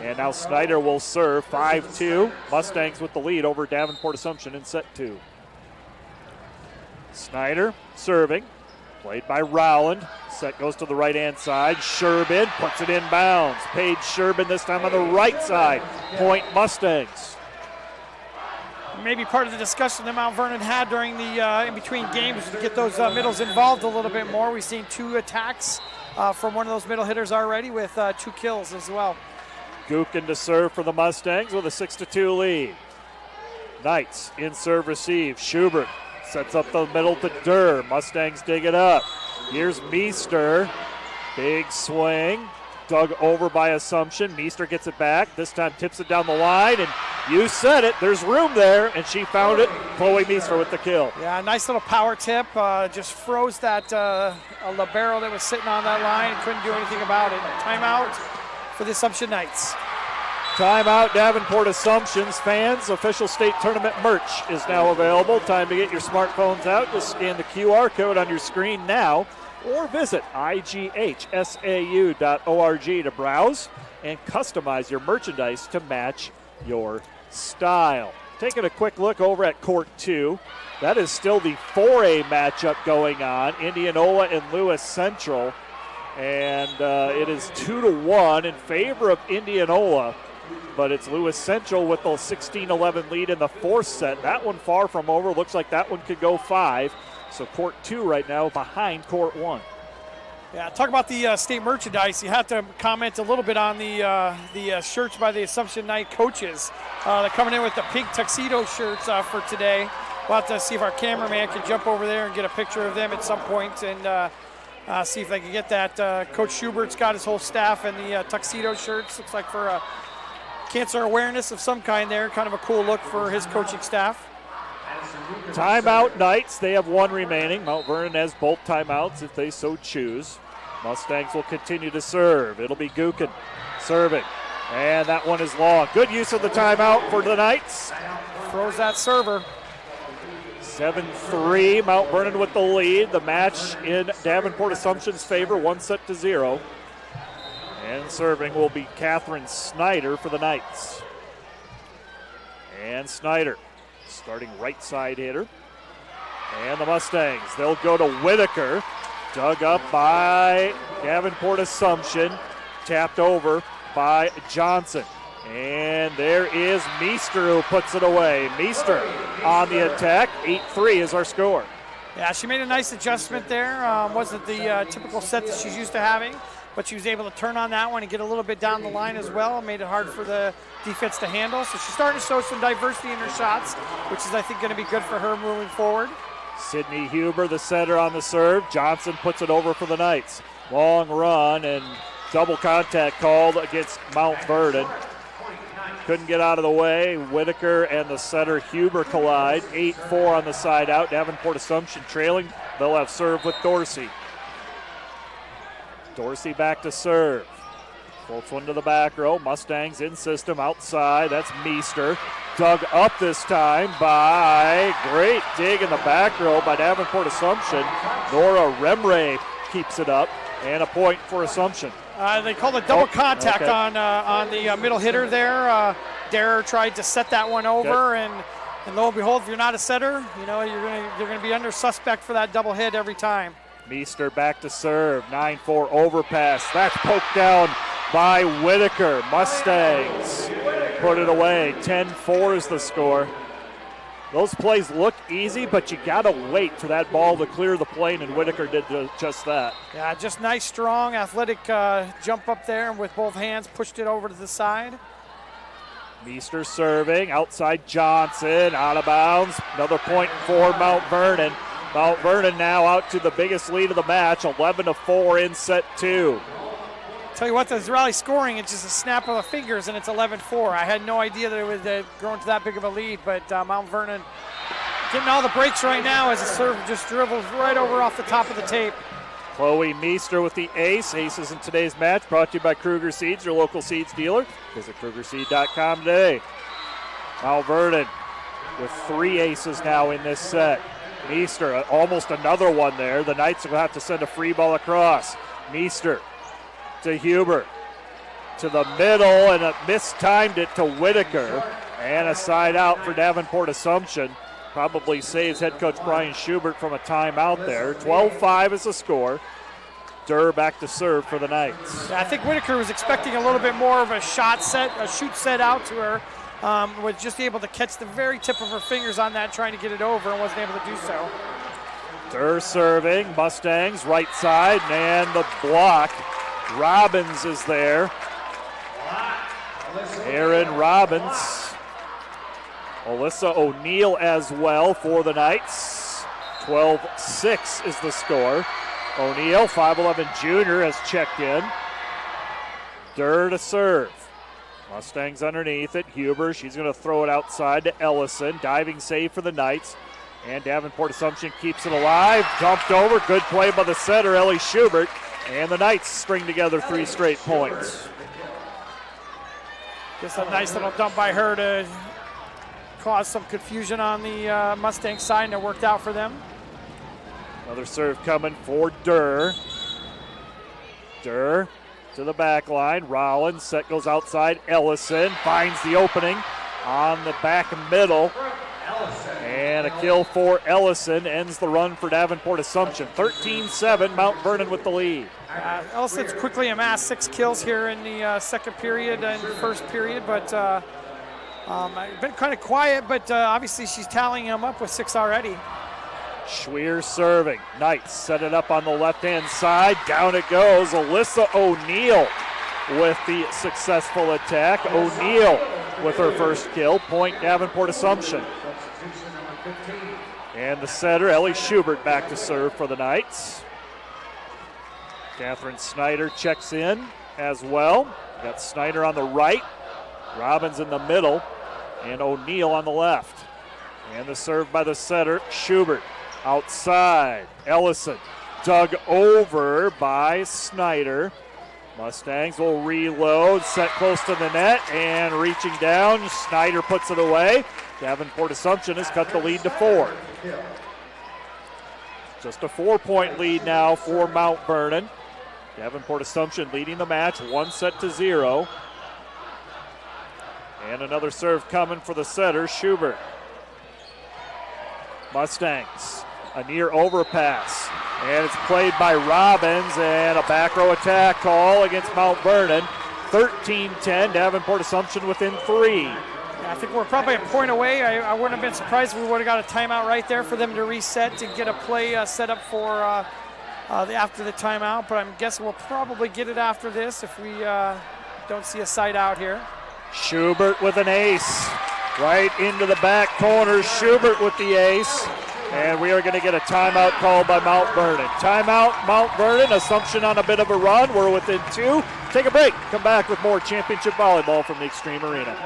And now Snyder will serve 5-2. Mustangs with the lead over Davenport Assumption in set 2. Snyder serving. Played by Rowland. Set goes to the right-hand side. Sherbin puts it in bounds. Paige Sherbin this time on the right side. Point Mustangs. Maybe part of the discussion that Mount Vernon had during the in-between games to get those middles involved a little bit more. We've seen 2 attacks from one of those middle hitters already with 2 kills as well. Gookin to serve for the Mustangs with a 6-2 lead. Knights in serve receive. Schubert sets up the middle to Durr. Mustangs dig it up. Here's Meester. Big swing. Dug over by Assumption. Meester gets it back. This time tips it down the line, and you said it. There's room there, and she found it. Chloe Meester with the kill. Yeah, nice little power tip. Just froze that libero that was sitting on that line and couldn't do anything about it. Timeout for the Assumption Knights. Timeout, Davenport Assumptions. Fans, official state tournament merch is now available. Time to get your smartphones out. Just scan the QR code on your screen now or visit IGHSAU.org to browse and customize your merchandise to match your style. Taking a quick look over at Court 2. That is still the 4A matchup going on. Indianola and Lewis Central. And it is 2-1 in favor of Indianola. But it's Lewis Central with the 16-11 lead in the fourth set. That one far from over. Looks like that one could go 5. So Court 2 right now behind Court 1. Yeah, talk about the state merchandise. You have to comment a little bit on the shirts by the Assumption Knight coaches. They're coming in with the pink tuxedo shirts for today. We'll have to see if our cameraman can jump over there and get a picture of them at some point and see if they can get that. Coach Schubert's got his whole staff in the tuxedo shirts. Looks like for a cancer awareness of some kind there. Kind of a cool look for his coaching staff. Timeout Knights. They have one remaining. Mount Vernon has both timeouts if they so choose. Mustangs will continue to serve. It'll be Gukin serving. And that one is long. Good use of the timeout for the Knights. Throws that server. 7-3, Mount Vernon with the lead. The match in Davenport Assumption's favor, 1-0. And serving will be Catherine Snyder for the Knights. And Snyder, starting right side hitter. And the Mustangs, they'll go to Whitaker. Dug up by Davenport Assumption. Tapped over by Johnson. And there is Meester who puts it away. Meester on the attack. 8-3 is our score. Yeah, she made a nice adjustment there. Wasn't the typical set that she's used to having, but she was able to turn on that one and get a little bit down the line as well. Made it hard for the defense to handle. So she's starting to show some diversity in her shots, which is, I think, going to be good for her moving forward. Sydney Huber, the setter on the serve. Johnson puts it over for the Knights. Long run and double contact called against Mount Vernon. Couldn't get out of the way. Whitaker and the setter Huber collide. 8-4 on the side out. Davenport Assumption trailing. They'll have serve with Dorsey. Dorsey back to serve. Floats one to the back row. Mustangs in system outside. That's Meester. Dug up this time by, great dig in the back row by Davenport Assumption. Nora Remray keeps it up. And a point for Assumption. They called a double contact on the middle hitter there. Dare tried to set that one over, and lo and behold, if you're not a setter, you know you're gonna be under suspect for that double hit every time. Meester back to serve. 9-4 overpass. That's poked down by Whitaker. Mustangs put it away. 10-4 is the score. Those plays look easy, but you got to wait for that ball to clear the plane, and Whitaker did just that. Yeah, just nice, strong, athletic jump up there, and with both hands pushed it over to the side. Meester serving, outside Johnson, out of bounds. Another point for Mount Vernon. Mount Vernon now out to the biggest lead of the match, 11-4 in set 2. Tell you what, this rally scoring, it's just a snap of the fingers, and it's 11-4. I had no idea that it was growing to that big of a lead, but Mount Vernon getting all the breaks right now as the serve just dribbles right over off the top of the tape. Chloe Meester with the ace. Aces in today's match brought to you by Kruger Seeds, your local seeds dealer. Visit KrugerSeed.com today. Mount Vernon with 3 aces now in this set. Meester, almost another one there. The Knights will have to send a free ball across. Meester to Huber, to the middle, and it mistimed it to Whitaker, and a side out for Davenport Assumption. Probably saves head coach Brian Schubert from a timeout there. 12-5 is the score. Durr back to serve for the Knights. Yeah, I think Whitaker was expecting a little bit more of a shoot set out to her. Was just able to catch the very tip of her fingers on that, trying to get it over, and wasn't able to do so. Durr serving, Mustangs right side, and the block. Robbins is there. Aaron Robbins. Alyssa O'Neill as well for the Knights. 12-6 is the score. O'Neill, 5'11 junior, has checked in. Durr to serve. Mustangs underneath it. Huber, she's going to throw it outside to Ellison. Diving save for the Knights. And Davenport Assumption keeps it alive. Dumped over. Good play by the setter, Ellie Schubert. And the Knights string together 3 straight points. Just a nice little dump by her to cause some confusion on the Mustang side, and it worked out for them. Another serve coming for Durr. Durr to the back line. Rollins, set goes outside. Ellison finds the opening on the back middle. And a kill for Ellison ends the run for Davenport Assumption. 13-7, Mount Vernon with the lead. Ellison's quickly amassed 6 kills here in the second period and first period, but been kind of quiet, but obviously she's tallying them up with 6 already. Schweer serving. Knights set it up on the left-hand side. Down it goes. Alyssa O'Neill with the successful attack. O'Neill with her first kill. Point Davenport Assumption. And the setter, Ellie Schubert, back to serve for the Knights. Catherine Snyder checks in as well. We got Snyder on the right, Robbins in the middle, and O'Neill on the left. And the serve by the setter, Schubert. Outside, Ellison dug over by Snyder. Mustangs will reload, set close to the net, and reaching down, Snyder puts it away. Davenport Assumption has cut the lead to 4. Just a 4-point lead now for Mount Vernon. Davenport Assumption leading the match 1-0. And another serve coming for the setter, Schubert. Mustangs, a near overpass. And it's played by Robbins, and a back row attack call against Mount Vernon. 13-10, Davenport Assumption within 3. I think we're probably a point away. I wouldn't have been surprised if we would have got a timeout right there for them to reset and get a play set up for after the timeout, but I'm guessing we'll probably get it after this if we don't see a side out here. Schubert with an ace right into the back corner. Schubert with the ace, and we are going to get a timeout called by Mount Vernon. Timeout, Mount Vernon. Assumption on a bit of a run. We're within 2. Take a break. Come back with more championship volleyball from the Extreme Arena.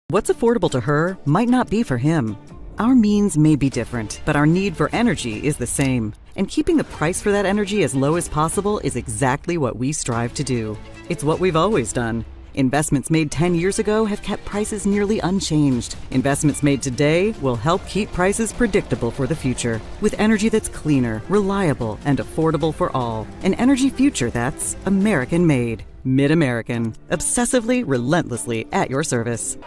What's affordable to her might not be for him. Our means may be different, but our need for energy is the same. And keeping the price for that energy as low as possible is exactly what we strive to do. It's what we've always done. Investments made 10 years ago have kept prices nearly unchanged. Investments made today will help keep prices predictable for the future. With energy that's cleaner, reliable, and affordable for all. An energy future that's American-made. Mid-American. Obsessively, relentlessly at your service.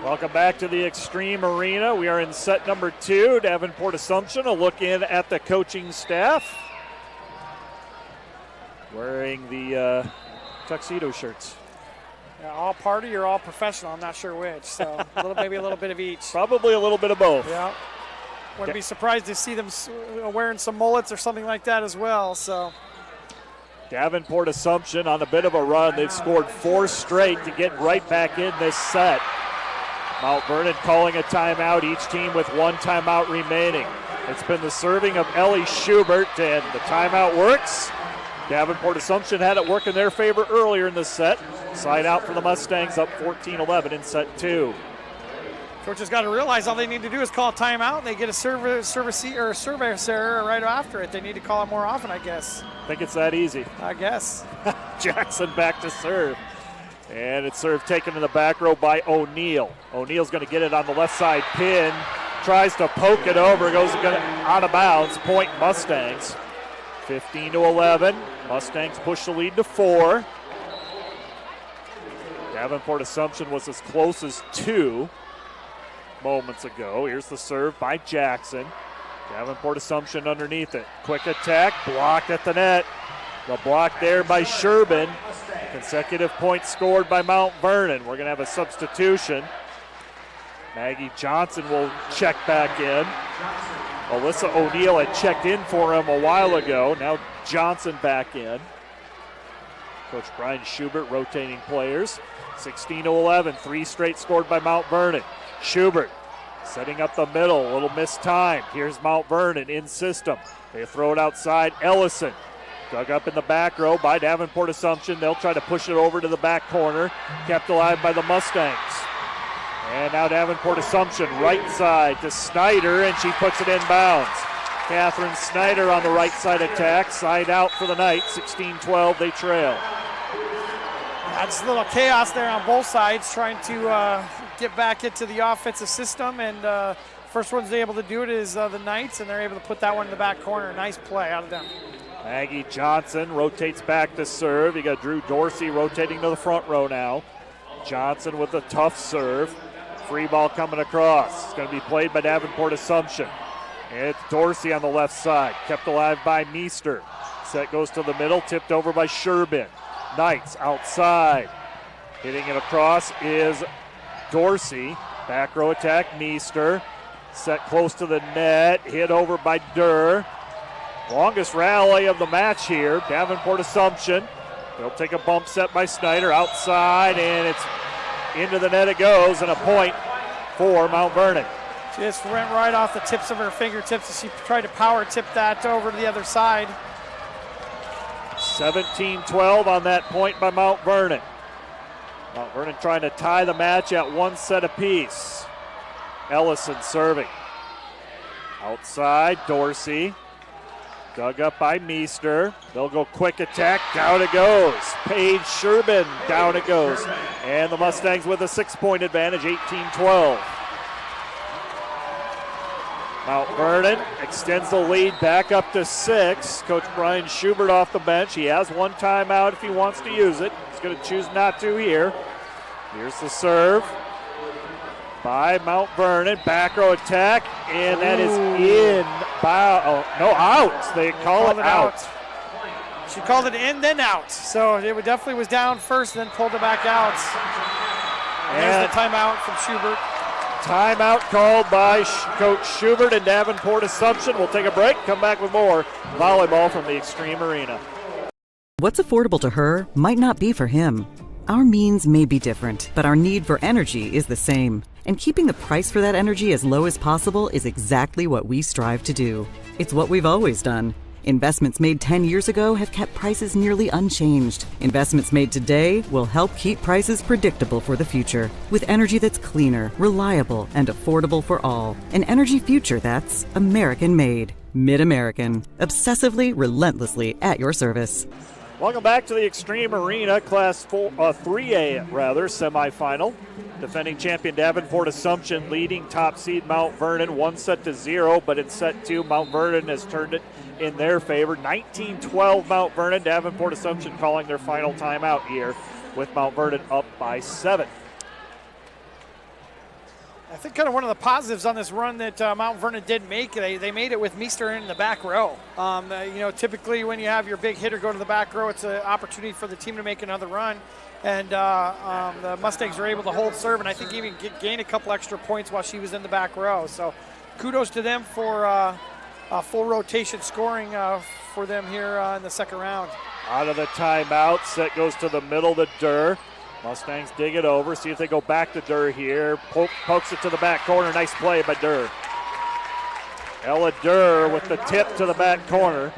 Welcome back to the Extreme Arena. We are in set number 2. Davenport Assumption, a look in at the coaching staff. Wearing the tuxedo shirts. Yeah, all party or all professional, I'm not sure which. So maybe a little bit of each. Probably a little bit of both. Yeah. Wouldn't be surprised to see them wearing some mullets or something like that as well. So Davenport Assumption on a bit of a run. They've scored 4 straight to get right back in this set. Mount Vernon calling a timeout, each team with 1 timeout remaining. It's been the serving of Ellie Schubert, and the timeout works. Davenport Assumption had it work in their favor earlier in the set. Side out for the Mustangs, up 14-11 in set 2. Coach has got to realize all they need to do is call a timeout, and they get a service error right after it. They need to call it more often, I guess. I think it's that easy. I guess. Jackson back to serve. And it's serve taken in the back row by O'Neill. O'Neill's going to get it on the left side pin. Tries to poke it over. Goes out of bounds. Point Mustangs. 15-11. Mustangs push the lead to 4. Davenport Assumption was as close as 2 moments ago. Here's the serve by Jackson. Davenport Assumption underneath it. Quick attack. Blocked at the net. The block there by Sherbin. Consecutive points scored by Mount Vernon. We're going to have a substitution. Maggie Johnson will check back in. Alyssa O'Neill had checked in for him a while ago. Now Johnson back in. Coach Brian Schubert rotating players. 16-11, 3 straight scored by Mount Vernon. Schubert setting up the middle, a little mistimed. Here's Mount Vernon in system. They throw it outside. Ellison dug up in the back row by Davenport Assumption. They'll try to push it over to the back corner. Kept alive by the Mustangs. And now Davenport Assumption, right side to Snyder, and she puts it in bounds. Catherine Snyder on the right side attack. Side out for the Knights. 16-12, they trail. Just a little chaos there on both sides, trying to get back into the offensive system, and first one's able to do it is the Knights, and they're able to put that one in the back corner. Nice play out of them. Maggie Johnson rotates back to serve. You got Drew Dorsey rotating to the front row now. Johnson with a tough serve. Free ball coming across. It's going to be played by Davenport Assumption. And it's Dorsey on the left side, kept alive by Meester. Set goes to the middle, tipped over by Sherbin. Knights outside. Hitting it across is Dorsey. Back row attack, Meester. Set close to the net, hit over by Durr. Longest rally of the match here, Davenport Assumption. They'll take a bump set by Snyder outside, and it's into the net it goes, and a point for Mount Vernon. Just went right off the tips of her fingertips as she tried to power tip that over to the other side. 17-12 on that point by Mount Vernon. Mount Vernon trying to tie the match at one set apiece. Ellison serving. Outside, Dorsey. Dug up by Meester. They'll go quick attack. Down it goes. Paige Sherbin. Down it goes. And the Mustangs with a 6-point advantage, 18-12. Mount Vernon extends the lead back up to 6. Coach Brian Schubert off the bench. He has one timeout if he wants to use it. He's going to choose not to here. Here's the serve by Mount Vernon. Back row attack, and that is in. Out. They call it out. She called it in, then out. So it definitely was down first, then pulled it back out. And there's the timeout from Schubert. Timeout called by Coach Schubert and Davenport Assumption. We'll take a break, come back with more volleyball from the Extreme Arena. What's affordable to her might not be for him. Our means may be different, but our need for energy is the same. And keeping the price for that energy as low as possible is exactly what we strive to do. It's what we've always done. Investments made 10 years ago have kept prices nearly unchanged. Investments made today will help keep prices predictable for the future. With energy that's cleaner, reliable, and affordable for all. An energy future that's American-made. Mid-American. Obsessively, relentlessly at your service. Welcome back to the Extreme Arena, Class 3A semifinal. Defending champion Davenport Assumption leading top seed Mount Vernon 1-0, but in set 2, Mount Vernon has turned it in their favor. 19-12 Mount Vernon. Davenport Assumption calling their final timeout here with Mount Vernon up by 7. I think kind of one of the positives on this run that Mount Vernon did make, they made it with Meester in the back row. Typically when you have your big hitter go to the back row, it's an opportunity for the team to make another run. And the Mustangs were able to hold serve, and I think even gain a couple extra points while she was in the back row. So kudos to them for full rotation scoring for them here in the second round. Out of the timeout, set goes to the middle to Durr. Mustangs dig it over, see if they go back to Durr here. Pokes it to the back corner, nice play by Durr. Ella Durr with the tip to the back corner.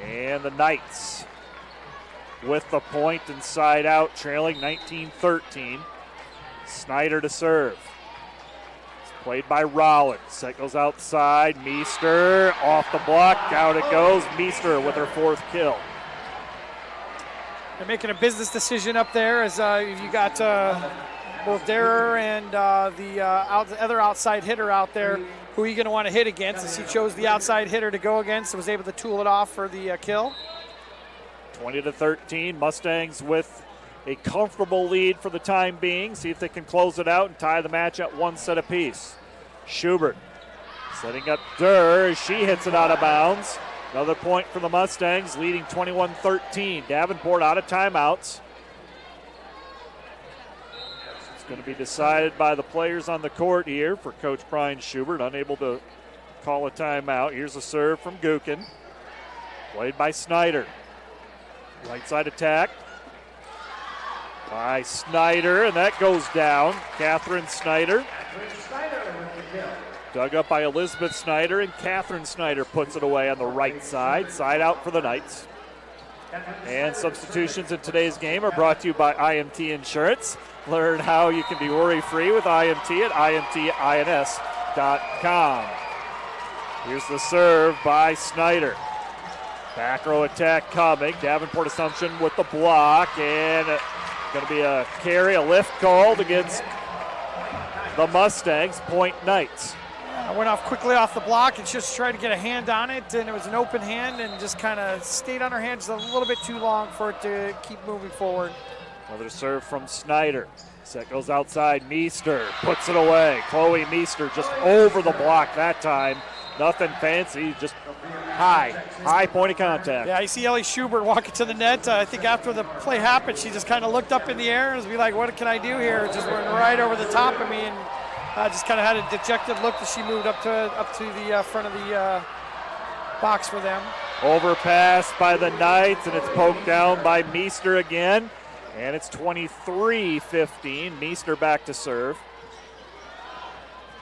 And the Knights with the point inside out, trailing 19-13. Snyder to serve. It's played by Rollins. Set goes outside. Meester off the block. Down it goes. Meester with her 4th kill. They're making a business decision up there as you got both Derer and the other outside hitter out there. Who are you going to want to hit against? As he chose the outside hitter to go against and was able to tool it off for the kill. 20-13, Mustangs with a comfortable lead for the time being. See if they can close it out and tie the match at 1 set apiece. Schubert setting up Durr as she hits it out of bounds. Another point for the Mustangs, leading 21-13. Davenport out of timeouts. It's going to be decided by the players on the court here for Coach Brian Schubert, unable to call a timeout. Here's a serve from Gookin. Played by Snyder. Right side attack by Snyder, and that goes down. Catherine Snyder. Dug up by Elizabeth Snyder, and Catherine Snyder puts it away on the right side. Side out for the Knights. And substitutions in today's game are brought to you by IMT Insurance. Learn how you can be worry-free with IMT at imtins.com. Here's the serve by Snyder. Back row attack coming. Davenport Assumption with the block, and Going to be a carry, a lift called against the Mustangs, point Knights. I went off quickly off the block and just tried to get a hand on it, and it was an open hand and just kind of stayed on her hand just a little bit too long for it to keep moving forward. Another serve from Snyder. Set goes outside. Meester puts it away. Chloe Meester just over the block that time. Nothing fancy, just high point of contact. Yeah, you see Ellie Schubert walking to the net. I think after the play happened, she just kind of looked up in the air and was like, what can I do here? Just went right over the top of me and just kind of had a dejected look as she moved up to the front of the box for them. Overpass by the Knights, and it's poked down by Meester again. And it's 23-15. Meester back to serve.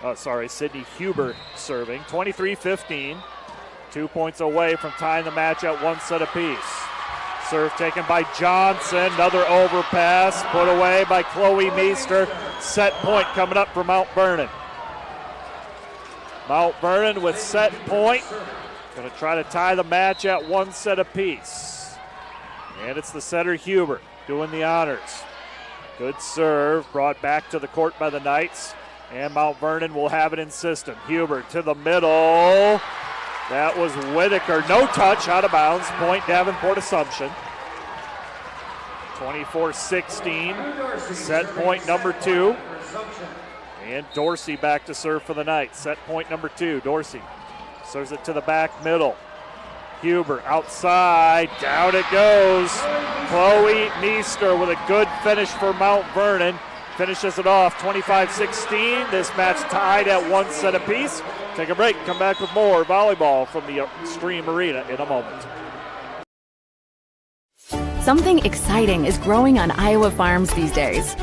Oh, sorry, Sydney Huber serving. 23-15. 2 points away from tying the match at one set apiece. Serve taken by Johnson. Another overpass put away by Chloe Meester. Set point coming up for Mount Vernon. Mount Vernon with set point. Going to try to tie the match at one set apiece. And it's the setter Huber doing the honors. Good serve brought back to the court by the Knights. And Mount Vernon will have it in system. Huber to the middle. That was Whitaker. No touch, out of bounds. Point Davenport Assumption. 24-16. Set point number 2. And Dorsey back to serve for the Knights. Set point number 2. Dorsey serves it to the back middle. Huber outside. Down it goes. Chloe Meester with a good finish for Mount Vernon. Finishes it off 25-16. This match tied at one set apiece. Take a break. Come back with more volleyball from the Extreme Arena in a moment. Something exciting is growing on Iowa farms these days.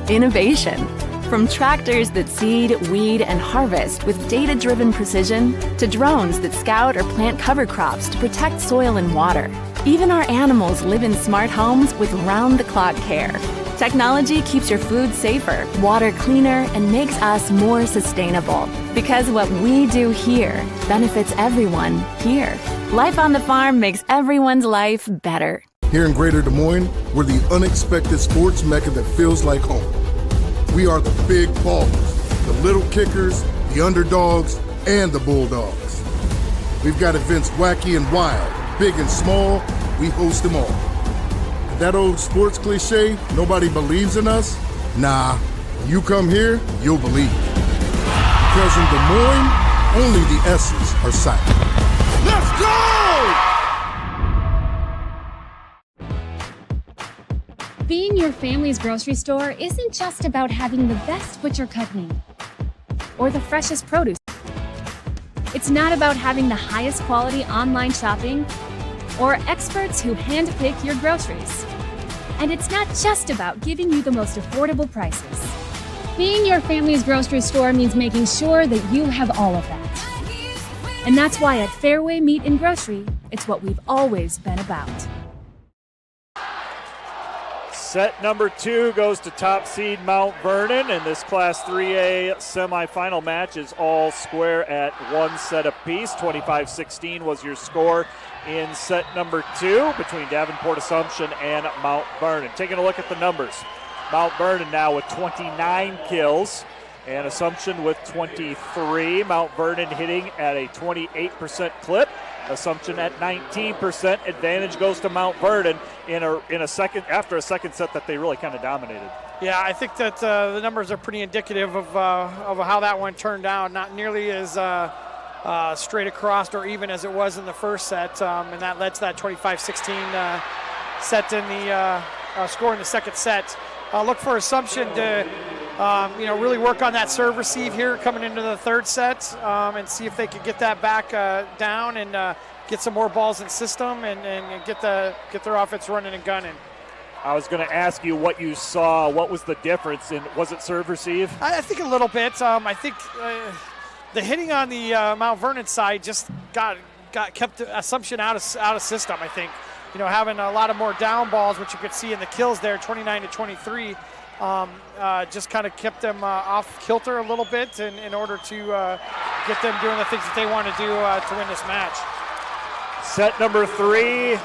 Innovation. From tractors that seed, weed, and harvest with data-driven precision to drones that scout or plant cover crops to protect soil and water. Even our animals live in smart homes with round-the-clock care. Technology keeps your food safer, water cleaner, and makes us more sustainable. Because what we do here benefits everyone here. Life on the farm makes everyone's life better. Here in Greater Des Moines, we're the unexpected sports mecca that feels like home. We are the big ballers, the little kickers, the underdogs, and the bulldogs. We've got events wacky and wild, big and small, we host them all. That old sports cliche, nobody believes in us? Nah, when you come here, you'll believe. Because in Des Moines, only the S's are silent. Let's go! Being your family's grocery store isn't just about having the best butcher cut meat or the freshest produce. It's not about having the highest quality online shopping or experts who handpick your groceries. And it's not just about giving you the most affordable prices. Being your family's grocery store means making sure that you have all of that. And that's why at Fairway Meat and Grocery, it's what we've always been about. Set number 2 goes to top seed Mount Vernon, and this Class 3A semifinal match is all square at one set apiece. 25-16 was your score in set number 2 between Davenport Assumption and Mount Vernon. Taking a look at the numbers. Mount Vernon now with 29 kills and Assumption with 23. Mount Vernon hitting at a 28% clip. Assumption at 19%. Advantage goes to Mount Vernon in a second after a second set that they really kind of dominated. Yeah, I think that the numbers are pretty indicative of how that one turned out. Not nearly as straight across or even as it was in the first set, and that led to that 25-16 set in the score in the second set. Look for Assumption to really work on that serve receive here coming into the third set and see if they can get that back down and get some more balls in system and get their offense running and gunning. I was going to ask you what you saw. What was the difference? Was it serve receive? I think a little bit. I think the hitting on the Mount Vernon side just kept Assumption out of system. I think having a lot of more down balls, which you could see in the kills there, 29-23. Just kind of kept them off kilter a little bit in order to get them doing the things that they want to do to win this match. Set number 3,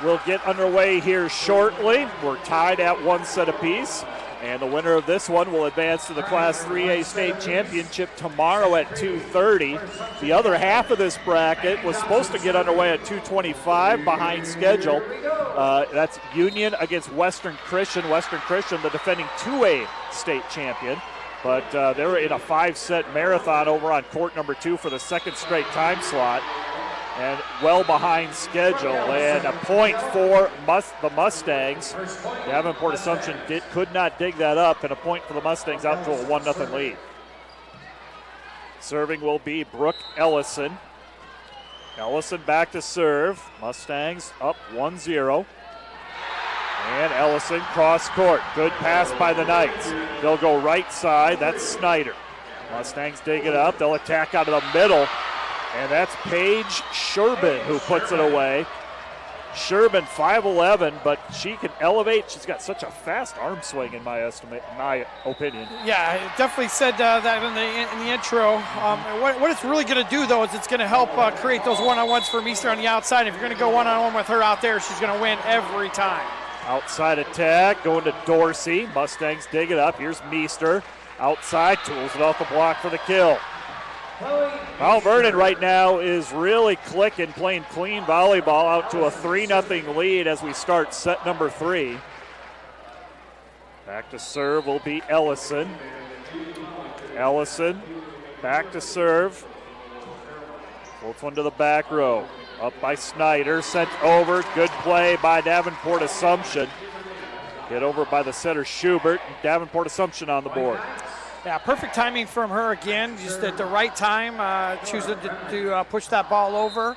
will get underway here shortly. We're tied at 1 set apiece. And the winner of this one will advance to the Class 3A state championship tomorrow at 2:30. The other half of this bracket was supposed to get underway at 2:25 behind schedule. That's Union against Western Christian. Western Christian, the defending 2A state champion. But they were in a 5-set marathon over on court number 2 for the second straight time slot. And well behind schedule, and a point for the Mustangs. Davenport Assumption could not dig that up, and a point for the Mustangs out to a 1-0 lead. Serving will be Brooke Ellison. Ellison back to serve. Mustangs up 1-0. And Ellison cross court. Good pass by the Knights. They'll go right side. That's Snyder. Mustangs dig it up. They'll attack out of the middle. And that's Paige Sherbin who puts it away. Sherbin, 5'11", but she can elevate. She's got such a fast arm swing, in my opinion. Yeah, I definitely said that in the intro. What it's really going to do, though, is it's going to help create those one-on-ones for Meester on the outside. If you're going to go one-on-one with her out there, she's going to win every time. Outside attack, going to Dorsey. Mustangs dig it up. Here's Meester. Outside, tools it off the block for the kill. Mount Vernon right now is really clicking, playing clean volleyball out to a 3-0 lead as we start set number 3. Back to serve will be Ellison. Ellison back to serve. Floats one to the back row. Up by Snyder, sent over. Good play by Davenport Assumption. Hit over by the setter Schubert. Davenport Assumption on the board. Yeah, perfect timing from her again, just at the right time, choosing to push that ball over.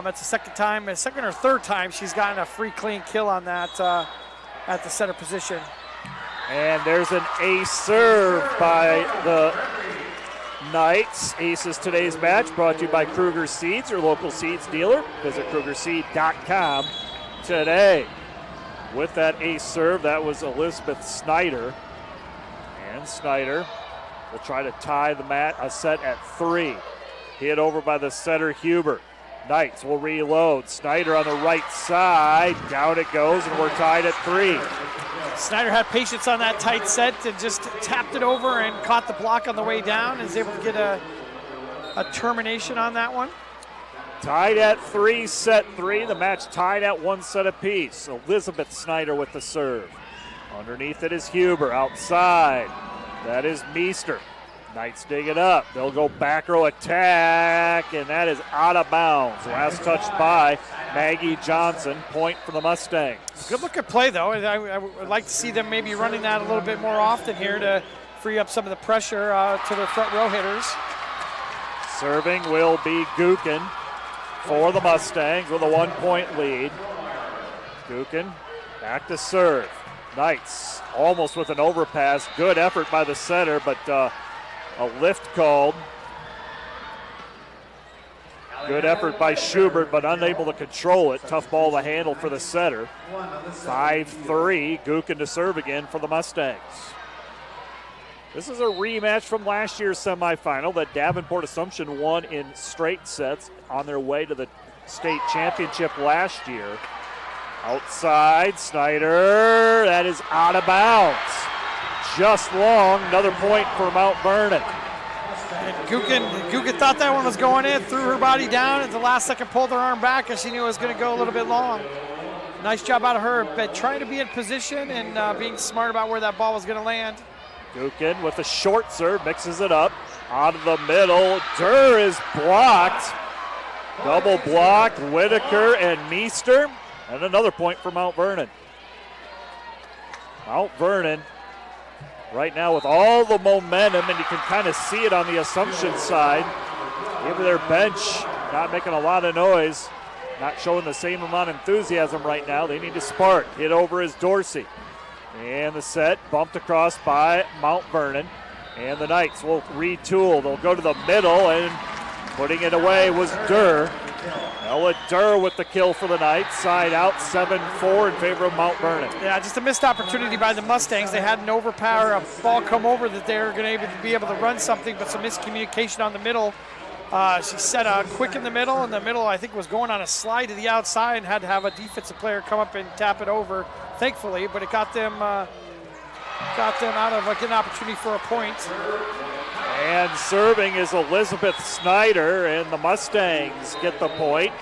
It's the second or third time she's gotten a free clean kill on that at the center position. And there's an ace serve by the Knights. Aces today's match brought to you by Kruger Seeds, your local seeds dealer. Visit KrugerSeed.com today. With that ace serve, that was Elizabeth Snyder. And Snyder will try to tie a set at 3. Hit over by the setter Hubert. Knights will reload. Snyder on the right side. Down it goes, and we're tied at 3. Snyder had patience on that tight set and just tapped it over and caught the block on the way down and is able to get a termination on that one. Tied at 3, set 3. The match tied at 1 set apiece. Elizabeth Snyder with the serve. Underneath it is Huber. Outside, that is Meester. Knights dig it up. They'll go back row attack, and that is out of bounds. Last touch by Maggie Johnson. Point for the Mustangs. Good looking play, though. I would like to see them maybe running that a little bit more often here to free up some of the pressure to their front row hitters. Serving will be Gukin for the Mustangs with a 1-point lead. Gukin back to serve. Knights almost with an overpass. Good effort by the setter, but a lift called. Good effort by Schubert, but unable to control it. Tough ball to handle for the setter. 5-3, Gukin to serve again for the Mustangs. This is a rematch from last year's semifinal that Davenport Assumption won in straight sets on their way to the state championship last year. Outside, Snyder, that is out of bounds. Just long, another point for Mount Vernon. And Gukin thought that one was going in, threw her body down, at the last second pulled her arm back as she knew it was going to go a little bit long. Nice job out of her, but trying to be in position and being smart about where that ball was going to land. Gukin with a short serve, mixes it up, out of the middle. Durr is blocked. Double block, Whitaker and Meester. And another point for Mount Vernon. Mount Vernon right now with all the momentum, and you can kind of see it on the Assumption side. Even their bench not making a lot of noise, not showing the same amount of enthusiasm right now. They need to spark. Hit over is Dorsey. And the set bumped across by Mount Vernon. And the Knights will retool. They'll go to the middle, and putting it away was Durr. Ella Durr with the kill for the Knights. Side out, 7-4 in favor of Mount Vernon. Yeah, just a missed opportunity by the Mustangs. They had an overpower, a ball come over that they were going to be able to run something, but some miscommunication on the middle She set a quick in the middle, and the middle, I think, was going on a slide to the outside and had to have a defensive player come up and tap it over, thankfully, but it got them out of like an opportunity for a point. And serving is Elizabeth Snyder, and the Mustangs get the point.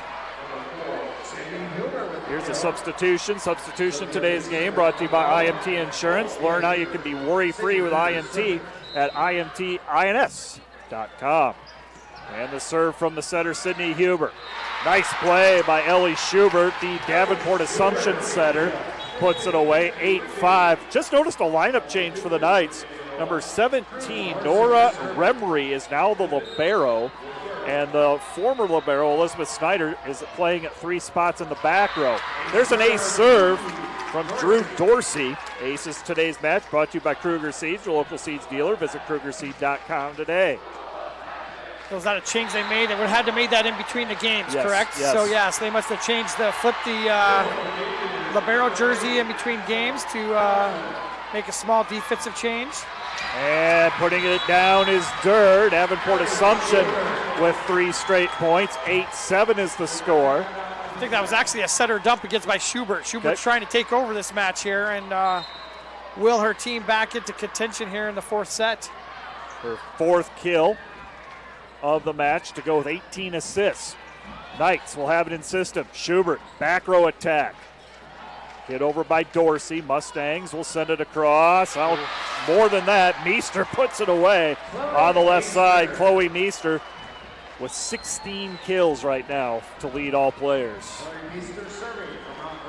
Here's a substitution. Substitution today's game brought to you by IMT Insurance. Learn how you can be worry-free with IMT at imtins.com. And the serve from the setter, Sydney Huber. Nice play by Ellie Schubert, the Davenport Assumption setter. Puts it away, 8-5. Just noticed a lineup change for the Knights. Number 17, Nora Remry, is now the libero. And the former libero, Elizabeth Snyder, is playing at 3 spots in the back row. There's an ace serve from Drew Dorsey. Ace is today's match, brought to you by Kruger Seeds, your local seeds dealer. Visit KrugerSeed.com today. Was that a change they made? They would have had to make that in between the games, yes, correct? Yes. So, yes, they must have flipped the libero jersey in between games to make a small defensive change. And putting it down is Durr. Davenport Assumption with 3 straight points. 8-7 is the score. I think that was actually a setter dump against by Schubert. Schubert's trying to take over this match here and will her team back into contention here in the 4th set. Her 4th kill of the match to go with 18 assists. Knights will have it in system. Schubert, back row attack. Hit over by Dorsey. Mustangs will send it across. More than that, Meester puts it away on the left side. Chloe Meester with 16 kills right now to lead all players.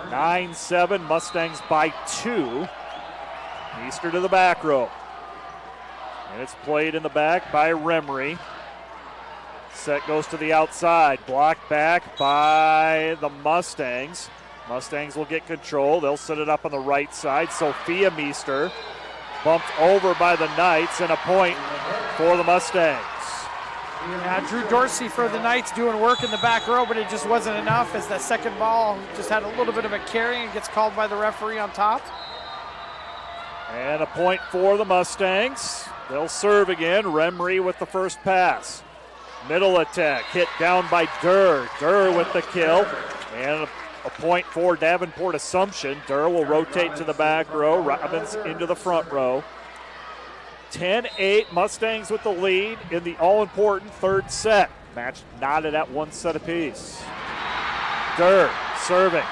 9-7, Mustangs by 2. Meester to the back row. And it's played in the back by Remry. Set goes to the outside. Blocked back by the Mustangs. Mustangs will get control. They'll set it up on the right side. Sophia Meester bumped over by the Knights, and a point for the Mustangs. Yeah, Drew Dorsey for the Knights doing work in the back row, but it just wasn't enough as that second ball just had a little bit of a carry and gets called by the referee on top. And a point for the Mustangs. They'll serve again. Remry with the first pass. Middle attack, hit down by Durr. Durr with the kill. And a point for Davenport Assumption. Durr will rotate to the back row. Robbins into the front row. 10-8, Mustangs with the lead in the all-important 3rd set. Match knotted at 1 set apiece. Durr serving.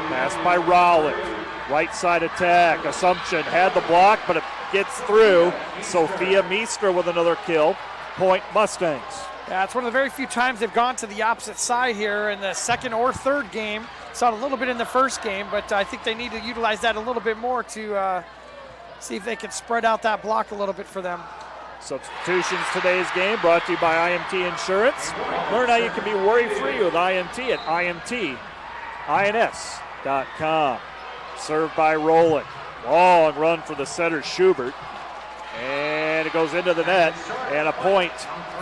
Pass by Rowland. Right side attack. Assumption had the block, but it gets through. Sophia Meester with another kill. Point Mustangs. Yeah, it's one of the very few times they've gone to the opposite side here in the 2nd or 3rd game. Saw it a little bit in the 1st game, but I think they need to utilize that a little bit more to see if they can spread out that block a little bit for them. Substitutions today's game brought to you by IMT Insurance. Learn how you can be worry-free with IMT at imtins.com. Served by Rowland. Long run for the setter, Schubert. And it goes into the net, and a point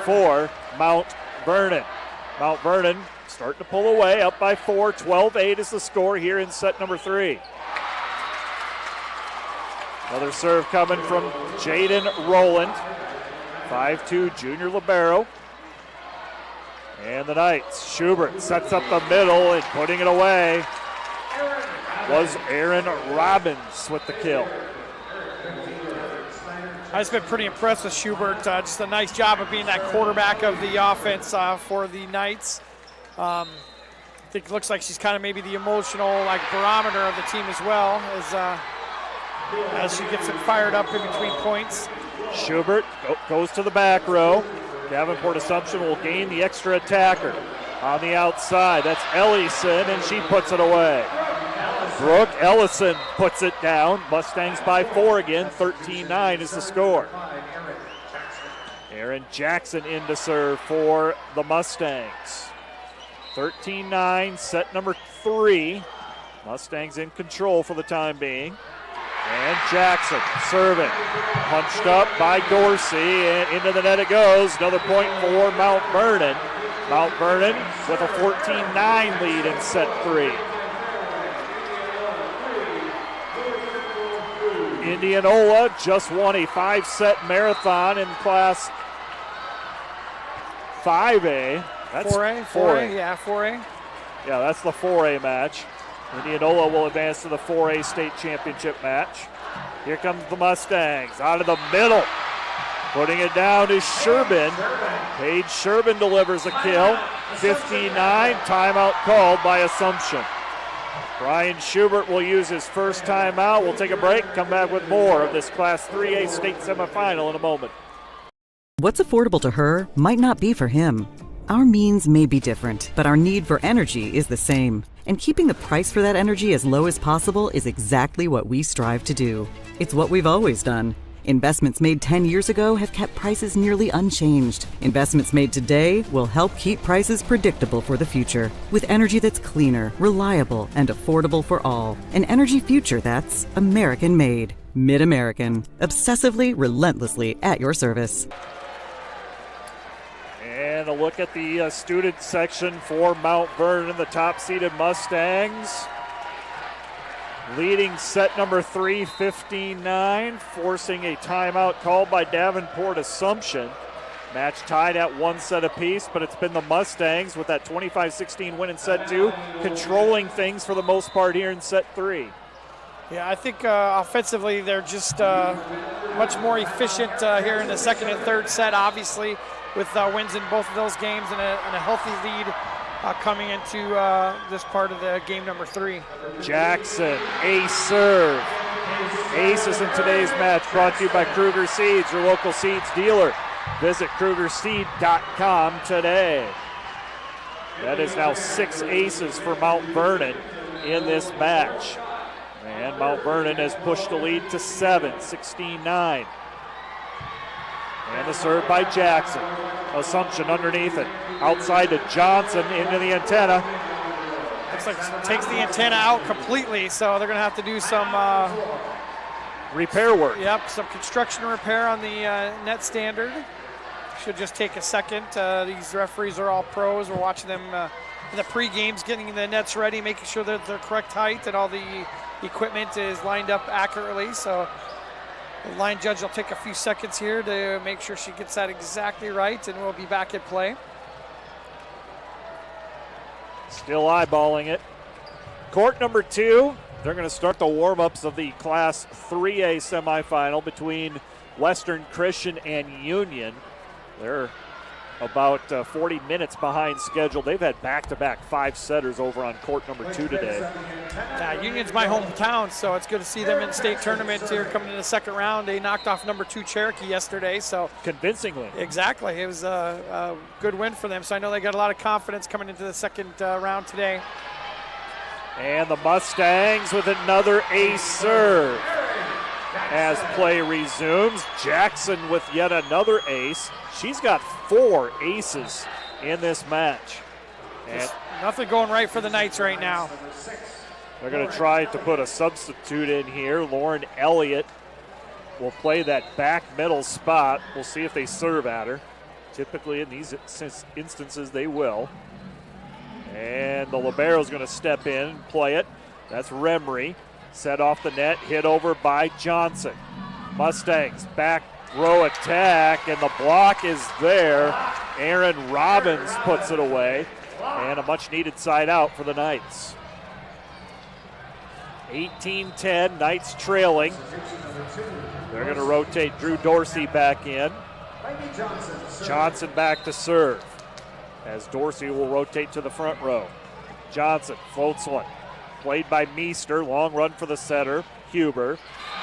for Mount Vernon. Mount Vernon starting to pull away, up by 4. 12-8 is the score here in set number 3. Another serve coming from Jaden Rowland, 5'2", junior libero. And the Knights, Schubert sets up the middle and putting it away was Aaron Robbins with the kill. I've just been pretty impressed with Schubert. Just a nice job of being that quarterback of the offense for the Knights. I think it looks like she's kind of maybe the emotional barometer of the team as well as she gets it fired up in between points. Schubert goes to the back row. Davenport Assumption will gain the extra attacker on the outside. That's Ellison, and she puts it away. Brooke Ellison puts it down. Mustangs by 4 again. 13-9 is the score. Aaron Jackson in to serve for the Mustangs. 13-9, set number 3. Mustangs in control for the time being. And Jackson serving. Punched up by Dorsey, and into the net it goes. Another point for Mount Vernon. Mount Vernon with a 14-9 lead in set 3. Indianola just won a 5-set marathon in class 5A. That's 4A? 4A, yeah, 4A. Yeah, that's the 4A match. Indianola will advance to the 4A state championship match. Here comes the Mustangs out of the middle. Putting it down is Sherbin. Paige Sherbin delivers a kill. 59, timeout called by Assumption. Brian Schubert will use his first timeout. We'll take a break, come back with more of this Class 3A state semifinal in a moment. What's affordable to her might not be for him. Our means may be different, but our need for energy is the same. And keeping the price for that energy as low as possible is exactly what we strive to do. It's what we've always done. Investments made 10 years ago have kept prices nearly unchanged. Investments made today will help keep prices predictable for the future. With energy that's cleaner, reliable, and affordable for all. An energy future that's American-made. Mid-American. Obsessively, relentlessly at your service. And a look at the student section for Mount Vernon, the top-seeded Mustangs. Leading set number 3, 15-9, forcing a timeout called by Davenport Assumption. Match tied at 1 set apiece, but it's been the Mustangs with that 25-16 win in set 2, controlling things for the most part here in set 3. Yeah, I think offensively they're just much more efficient here in the second and third set, obviously, with wins in both of those games and a healthy lead coming into this part of the game number 3. Jackson, ace serve. Aces in today's match brought to you by Kruger Seeds, your local seeds dealer. Visit KrugerSeed.com today. That is now 6 aces for Mount Vernon in this match. And Mount Vernon has pushed the lead to 7, 16-9. And the serve by Jackson. Assumption underneath it. Outside to Johnson into the antenna. Looks like it takes the antenna out completely, so they're going to have to do some repair work. Yep, some construction repair on the net standard. Should just take a second. These referees are all pros. We're watching them in the pre-games, getting the nets ready, making sure that they're correct height and all the equipment is lined up accurately. So the line judge will take a few seconds here to make sure she gets that exactly right, and we'll be back at play. Still eyeballing it. Court number 2, they're going to start the warm-ups of the Class 3A semifinal between Western Christian and Union. They're about 40 minutes behind schedule. They've had back-to-back 5-setters over on court number 2 today. Yeah, Union's my hometown, so it's good to see them in state tournament here coming in the second round. They knocked off number 2 Cherokee yesterday, so convincingly. Exactly, it was a good win for them. So I know they got a lot of confidence coming into the second round today. And the Mustangs with another ace serve. As play resumes, Jackson with yet another ace. She's got 4 aces in this match. And nothing going right for the Knights right now. They're going to try to put a substitute in here. Lauren Elliott will play that back middle spot. We'll see if they serve at her. Typically in these instances they will. And the libero's going to step in and play it. That's Remry. Set off the net, hit over by Johnson. Mustangs back row attack, and the block is there. Aaron Robbins puts it away, and a much needed side out for the Knights. 18-10, Knights trailing. They're going to rotate Drew Dorsey back in. Johnson back to serve, as Dorsey will rotate to the front row. Johnson floats one. Played by Meester, long run for the setter, Huber.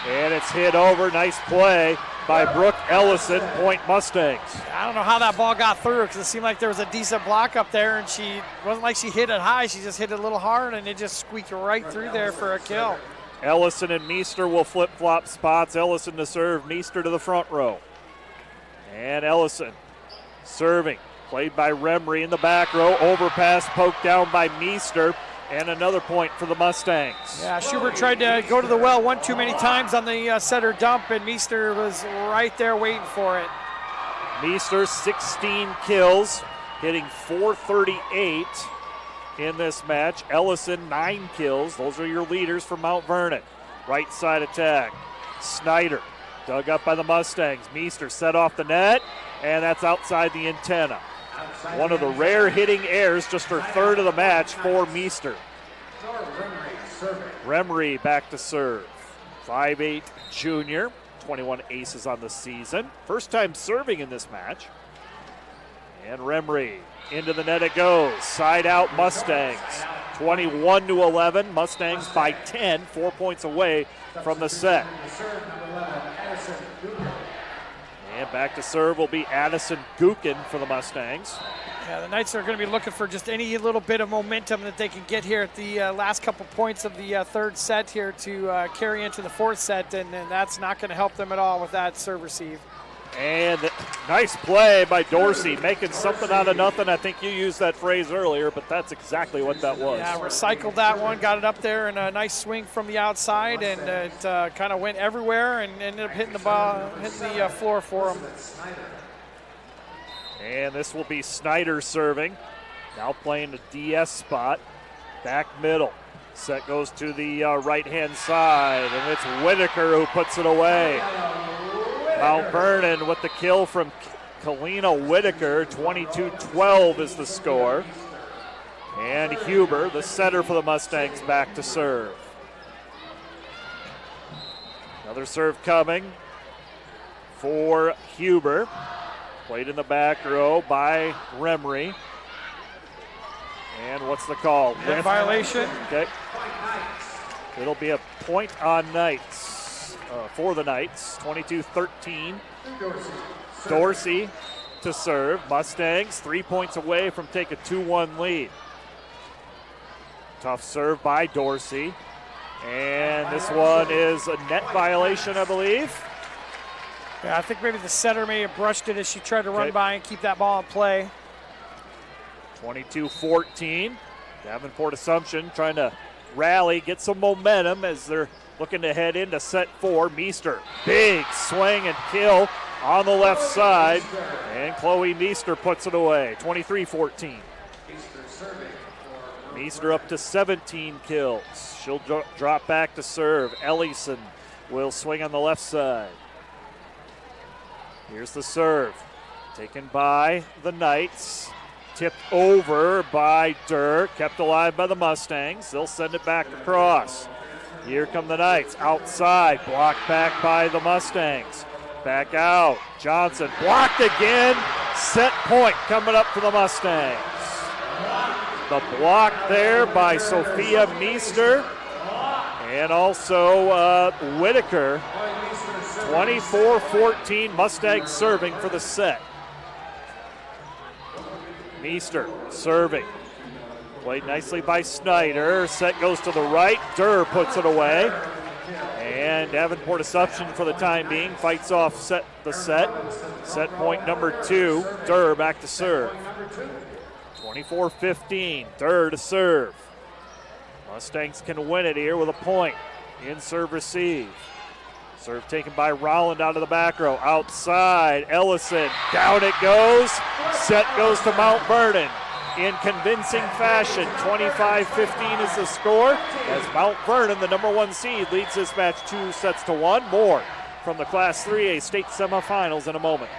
And it's hit over, nice play by Brooke Ellison, point Mustangs. I don't know how that ball got through, because it seemed like there was a decent block up there, and she wasn't like she hit it high, she just hit it a little hard, and it just squeaked right through there for a kill. Ellison and Meester will flip-flop spots. Ellison to serve, Meester to the front row. And Ellison serving, played by Remry in the back row, overpass poked down by Meester. And another point for the Mustangs. Yeah, Schubert tried to go to the well one too many times on the setter dump, and Meester was right there waiting for it. Meester, 16 kills, hitting .438 in this match. Ellison, 9 kills. Those are your leaders for Mount Vernon. Right side attack. Snyder, dug up by the Mustangs. Meester set off the net, and that's outside the antenna. One of the rare hitting errors, just her third of the match for Meester. Remry back to serve. 5'8" junior, 21 aces on the season. First time serving in this match. And Remry, into the net it goes. Side out Mustangs. 21-11. Mustangs by 10, 4 points away from the set. And back to serve will be Addison Gookin for the Mustangs. Yeah, the Knights are going to be looking for just any little bit of momentum that they can get here at the last couple points of the third set here to carry into the fourth set, and that's not going to help them at all with that serve receive. And nice play by Dorsey, making something out of nothing. I think you used that phrase earlier, but that's exactly what that was. Yeah, recycled that one, got it up there, and a nice swing from the outside, and it kind of went everywhere and ended up hitting the ball, hitting the floor for them. And this will be Snyder serving. Now playing the DS spot. Back middle. Set goes to the right-hand side, and it's Whitaker who puts it away. Mount Vernon with the kill from Kalina Whitaker. 22-12 is the score. And Huber, the setter for the Mustangs, back to serve. Another serve coming for Huber. Played in the back row by Remry. And what's the call? Net violation. Okay. It'll be a point on Knights, for the Knights. 22-13. Dorsey to serve. Mustangs 3 points away from taking a 2-1 lead. Tough serve by Dorsey. And this one is a net violation, I believe. Yeah, I think maybe the setter may have brushed it as she tried to run by and keep that ball in play. 22-14. Davenport Assumption trying to rally, get some momentum as they're looking to head into set 4. Meester, big swing and kill on the left side. And Chloe Meester puts it away. 23-14. Meester up to 17 kills. She'll drop back to serve. Ellison will swing on the left side. Here's the serve, taken by the Knights, tipped over by Durr, kept alive by the Mustangs. They'll send it back across. Here come the Knights, outside, blocked back by the Mustangs. Back out, Johnson blocked again, set point coming up for the Mustangs. The block there by Sophia Meester and also Whitaker. 24-14, Mustangs serving for the set. Meester serving. Played nicely by Snyder. Set goes to the right. Durr puts it away. And Davenport Assumption for the time being fights off the set. Set point number 2. Durr back to serve. 24-15. Durr to serve. Mustangs can win it here with a point. In serve receive. Serve taken by Rowland out of the back row. Outside, Ellison. Down it goes. Set goes to Mount Vernon in convincing fashion. 25-15 is the score as Mount Vernon, the number 1 seed, leads this match 2-1. More from the Class 3A state semifinals in a moment.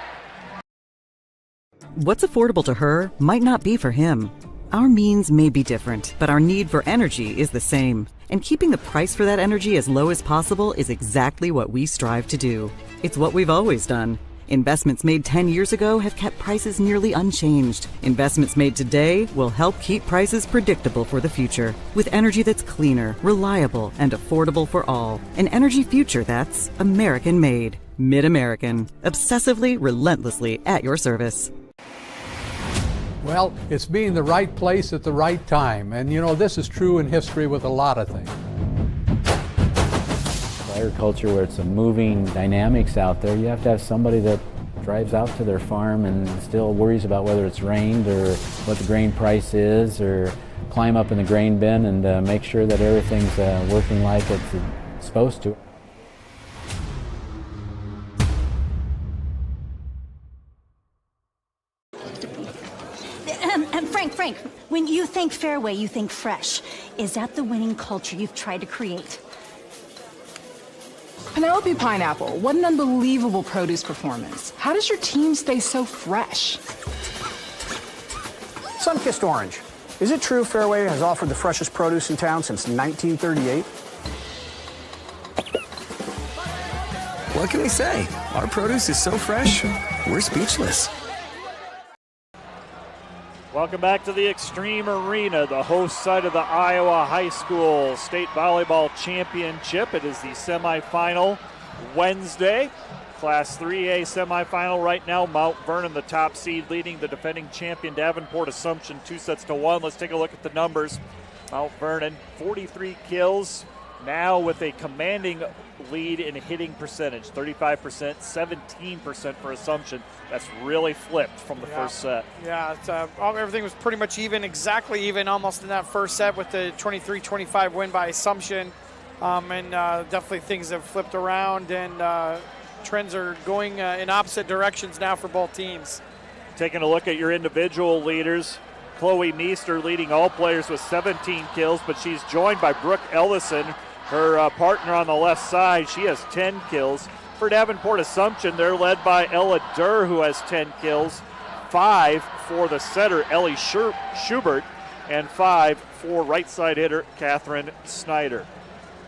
What's affordable to her might not be for him. Our means may be different, but our need for energy is the same. And keeping the price for that energy as low as possible is exactly what we strive to do. It's what we've always done. Investments made 10 years ago have kept prices nearly unchanged. Investments made today will help keep prices predictable for the future. With energy that's cleaner, reliable, and affordable for all. An energy future that's American-made. Mid-American. Obsessively, relentlessly at your service. Well, it's being the right place at the right time. And you know, this is true in history with a lot of things. Agriculture, where it's a moving dynamics out there, you have to have somebody that drives out to their farm and still worries about whether it's rained or what the grain price is, or climb up in the grain bin and make sure that everything's working like it's supposed to. Frank, when you think Fairway, you think fresh. Is that the winning culture you've tried to create? Penelope Pineapple, what an unbelievable produce performance. How does your team stay so fresh? Sunkissed Orange. Is it true Fairway has offered the freshest produce in town since 1938? What can we say? Our produce is so fresh, we're speechless. Welcome back to the Extreme Arena, the host site of the Iowa High School State Volleyball Championship. It is the semifinal Wednesday. Class 3A semifinal right now. Mount Vernon, the top seed, leading the defending champion Davenport Assumption 2-1. Let's take a look at the numbers. Mount Vernon, 43 kills, now with a commanding lead in hitting percentage, 35%, 17% for Assumption. That's really flipped from the first set. Yeah, everything was pretty much even, exactly even almost in that first set with the 23-25 win by Assumption. And definitely things have flipped around, and trends are going in opposite directions now for both teams. Taking a look at your individual leaders, Chloe Meester leading all players with 17 kills, but she's joined by Brooke Ellison, her partner on the left side. She has 10 kills. For Davenport Assumption, they're led by Ella Durr, who has 10 kills, 5 for the setter, Ellie Schubert, and 5 for right side hitter, Catherine Snyder.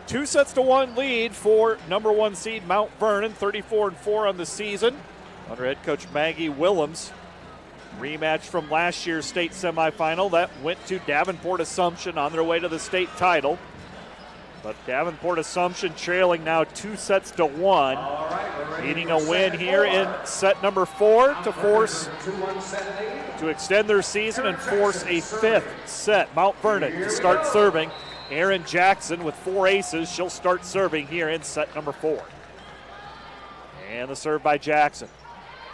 2-1 lead for number 1 seed Mount Vernon, 34-4 on the season, under head coach Maggie Willems. Rematch from last year's state semifinal that went to Davenport Assumption on their way to the state title. But Davenport Assumption trailing now 2-1, needing a win here in set number 4 to extend their season and force a 5th set. Mount Vernon to start serving. Aaron Jackson with 4 aces. She'll start serving here in set number 4. And the serve by Jackson.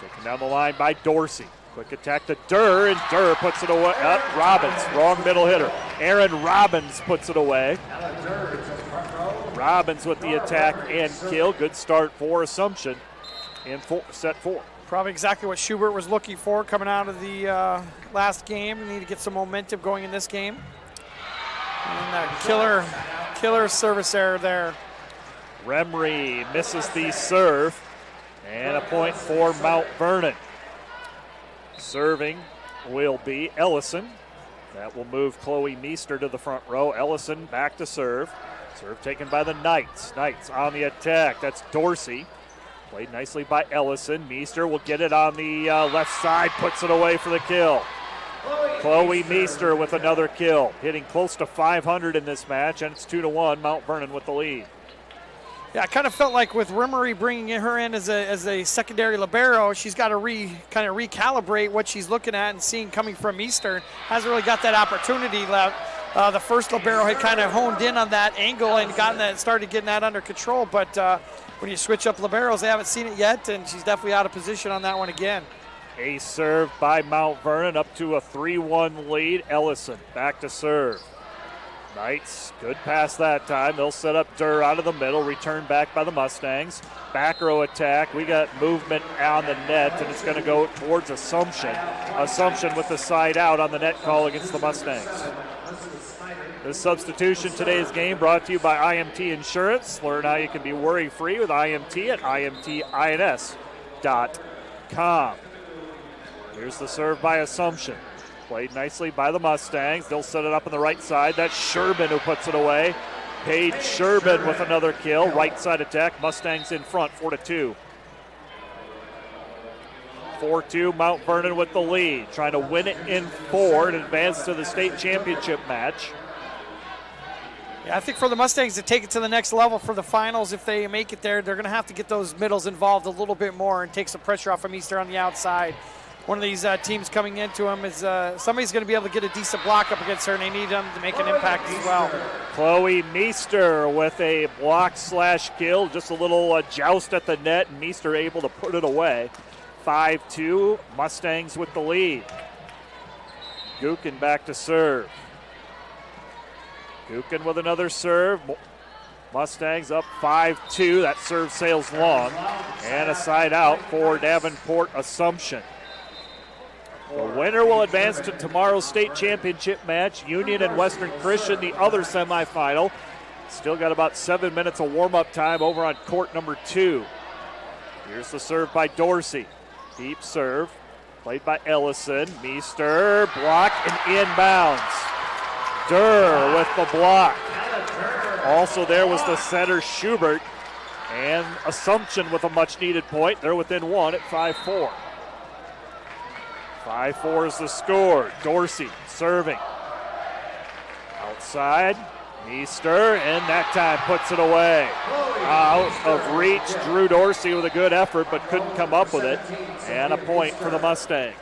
Taken down the line by Dorsey. Quick attack to Durr, and Durr puts it away. Robbins, wrong middle hitter. Aaron Robbins puts it away. Robbins with the attack and kill. Good start for Assumption in set 4. Probably exactly what Schubert was looking for coming out of the last game. We need to get some momentum going in this game. And that killer service error there. Remry misses the serve, and a point for Mount Vernon. Serving will be Ellison. That will move Chloe Meester to the front row. Ellison back to serve. Serve taken by the Knights. Knights on the attack. That's Dorsey. Played nicely by Ellison. Meester will get it on the left side, puts it away for the kill. Chloe Meester with another kill, hitting close to 500 in this match, and it's 2-1, Mount Vernon with the lead. Yeah, I kind of felt like with Rimmery bringing her in as a secondary libero, she's got to kind of recalibrate what she's looking at and seeing coming from Meester. Hasn't really got that opportunity left. The first libero had kind of honed in on that angle and started getting that under control, but when you switch up liberos, they haven't seen it yet, and she's definitely out of position on that one again. A serve by Mount Vernon up to a 3-1 lead. Ellison back to serve. Knights, good pass that time. They'll set up Durr out of the middle, return back by the Mustangs. Back row attack. We got movement on the net, and it's going to go towards Assumption. Assumption with the side out on the net call against the Mustangs. This substitution today's game brought to you by IMT Insurance. Learn how you can be worry-free with IMT at imtins.com. Here's the serve by Assumption. Played nicely by the Mustangs. They'll set it up on the right side. That's Sherbin who puts it away. Paige Sherbin with another kill. Right side attack. Mustangs in front, 4-2. 4-2, Mount Vernon with the lead. Trying to win it in 4 and advance to the state championship match. Yeah, I think for the Mustangs to take it to the next level for the finals, if they make it there, they're going to have to get those middles involved a little bit more and take some pressure off of Meester on the outside. One of these teams coming into them is somebody's going to be able to get a decent block up against her, and they need them to make an impact as well. Chloe Meester with a block/kill, just a little joust at the net, and Meester able to put it away. 5-2, Mustangs with the lead. Gookin back to serve. Gookin with another serve. Mustangs up 5-2. That serve sails long. And a side out for Davenport Assumption. The winner will advance to tomorrow's state championship match. Union and Western Christian, the other semifinal. Still got about 7 minutes of warm-up time over on court number 2. Here's the serve by Dorsey. Deep serve. played by Ellison. Meester, block and inbounds. Durr with the block. Also there was the center, Schubert. And Assumption with a much-needed point. They're within one at 5-4. 5-4 is the score. Dorsey serving. Outside, Meester, and that time puts it away. Out of reach, Drew Dorsey with a good effort, but couldn't come up with it. And a point for the Mustangs.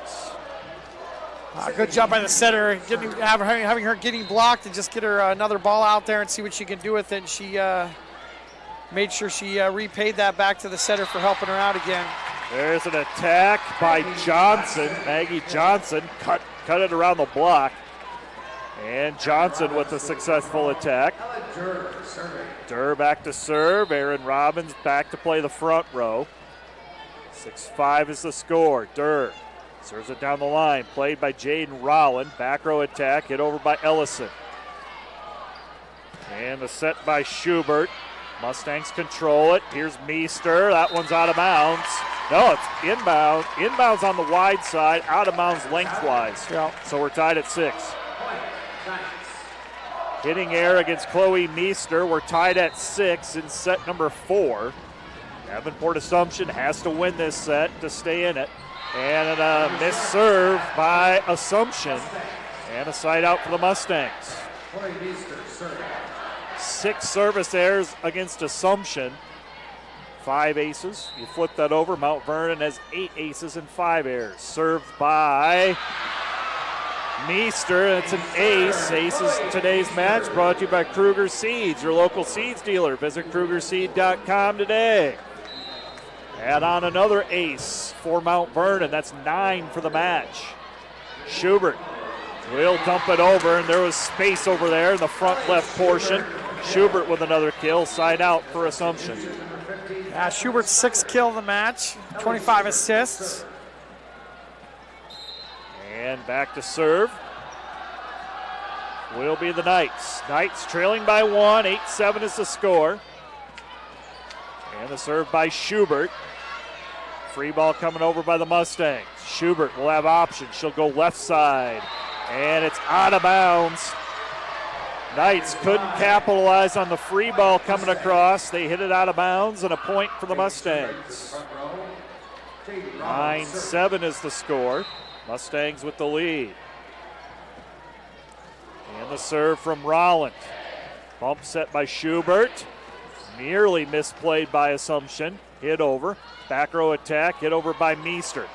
Good job by the setter, having her getting blocked and just get her another ball out there and see what she can do with it. And she made sure she repaid that back to the setter for helping her out again. There's an attack by Johnson. Maggie Johnson cut it around the block. And Johnson with a successful attack. Durr back to serve. Aaron Robbins back to play the front row. 6-5 is the score. Durr serves it down the line. Played by Jaden Rowland. Back row attack. Hit over by Ellison. And the set by Schubert. Mustangs control it. Here's Meester. That one's out of bounds. No, it's inbound. Inbounds on the wide side. Out of bounds lengthwise. Yeah. So we're tied at 6. Hitting air against Chloe Meester. We're tied at 6 in set number 4. Davenport Assumption has to win this set to stay in it. And a missed serve by Assumption. And a side out for the Mustangs. 6 service errors against Assumption. 5 aces. You flip that over. Mount Vernon has 8 aces and 5 errors. Served by Meester. It's an ace. Ace is today's match, brought to you by Kruger Seeds, your local seeds dealer. Visit KrugerSeed.com today. Add on another ace for Mount Vernon. That's 9 for the match. Schubert will dump it over, and there was space over there in the front left portion. Schubert with another kill. Side out for Assumption. Schubert's 6th kill of the match, 25 assists. And back to serve will be the Knights. Knights trailing by 1, 8-7 is the score. And the serve by Schubert. Free ball coming over by the Mustangs. Schubert will have options. She'll go left side. And it's out of bounds. Knights couldn't capitalize on the free ball coming across. They hit it out of bounds, and a point for the Mustangs. 9-7 is the score. Mustangs with the lead. And the serve from Rolland. Bump set by Schubert. Nearly misplayed by Assumption. Hit over. Back row attack. Hit over by Meester.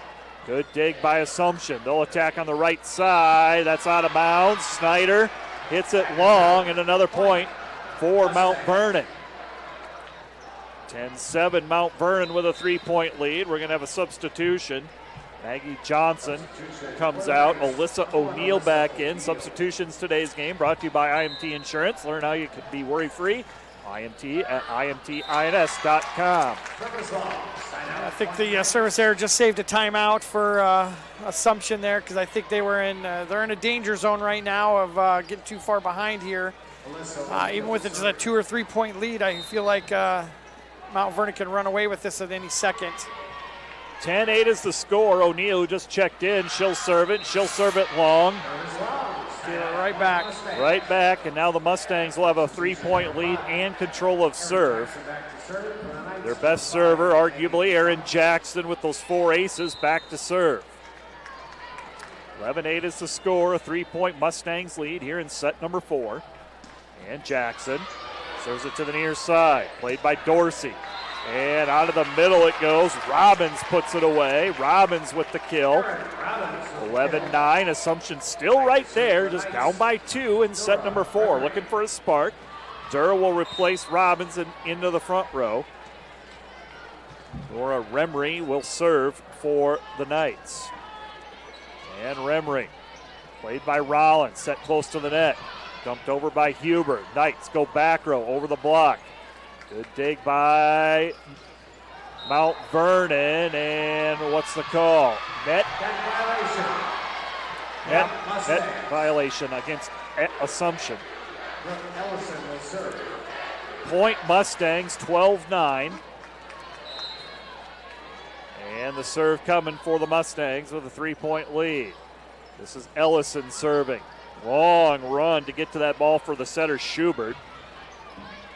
Good dig by Assumption. They'll attack on the right side. That's out of bounds. Snyder hits it long, and another point for Mount Vernon. 10-7 Mount Vernon with a 3-point lead. We're going to have a substitution. Maggie Johnson comes out. Alyssa O'Neill back in. Substitutions today's game brought to you by IMT Insurance. Learn how you can be worry-free. IMT at IMTINS.com. I think the service error just saved a timeout for Assumption there, because I think they're in a danger zone right now of getting too far behind here. Even with just a 2 or 3 point lead, I feel like Mount Vernon can run away with this at any second. 10-8 is the score. O'Neill, who just checked in, she'll serve it. She'll serve it long. Get it right back. Right back, and now the Mustangs will have a 3-point lead and control of serve. Their best server, arguably, Aaron Jackson with those 4 aces, back to serve. 11-8 is the score, a 3-point Mustangs lead here in set number 4. And Jackson serves it to the near side, played by Dorsey. And out of the middle it goes. Robbins puts it away. Robbins with the kill. 11-9. Assumption still right there, just down by 2 in set number 4. Looking for a spark. Durr will replace Robbins and into the front row. Laura Remry will serve for the Knights. And Remry, played by Rollins, set close to the net. Dumped over by Huber. Knights go back row over the block. Good dig by Mount Vernon, and what's the call? Net violation against Assumption. Point Mustangs, 12-9. And And the serve coming for the Mustangs with a 3-point lead. This is Ellison serving. Long run to get to that ball for the setter, Schubert.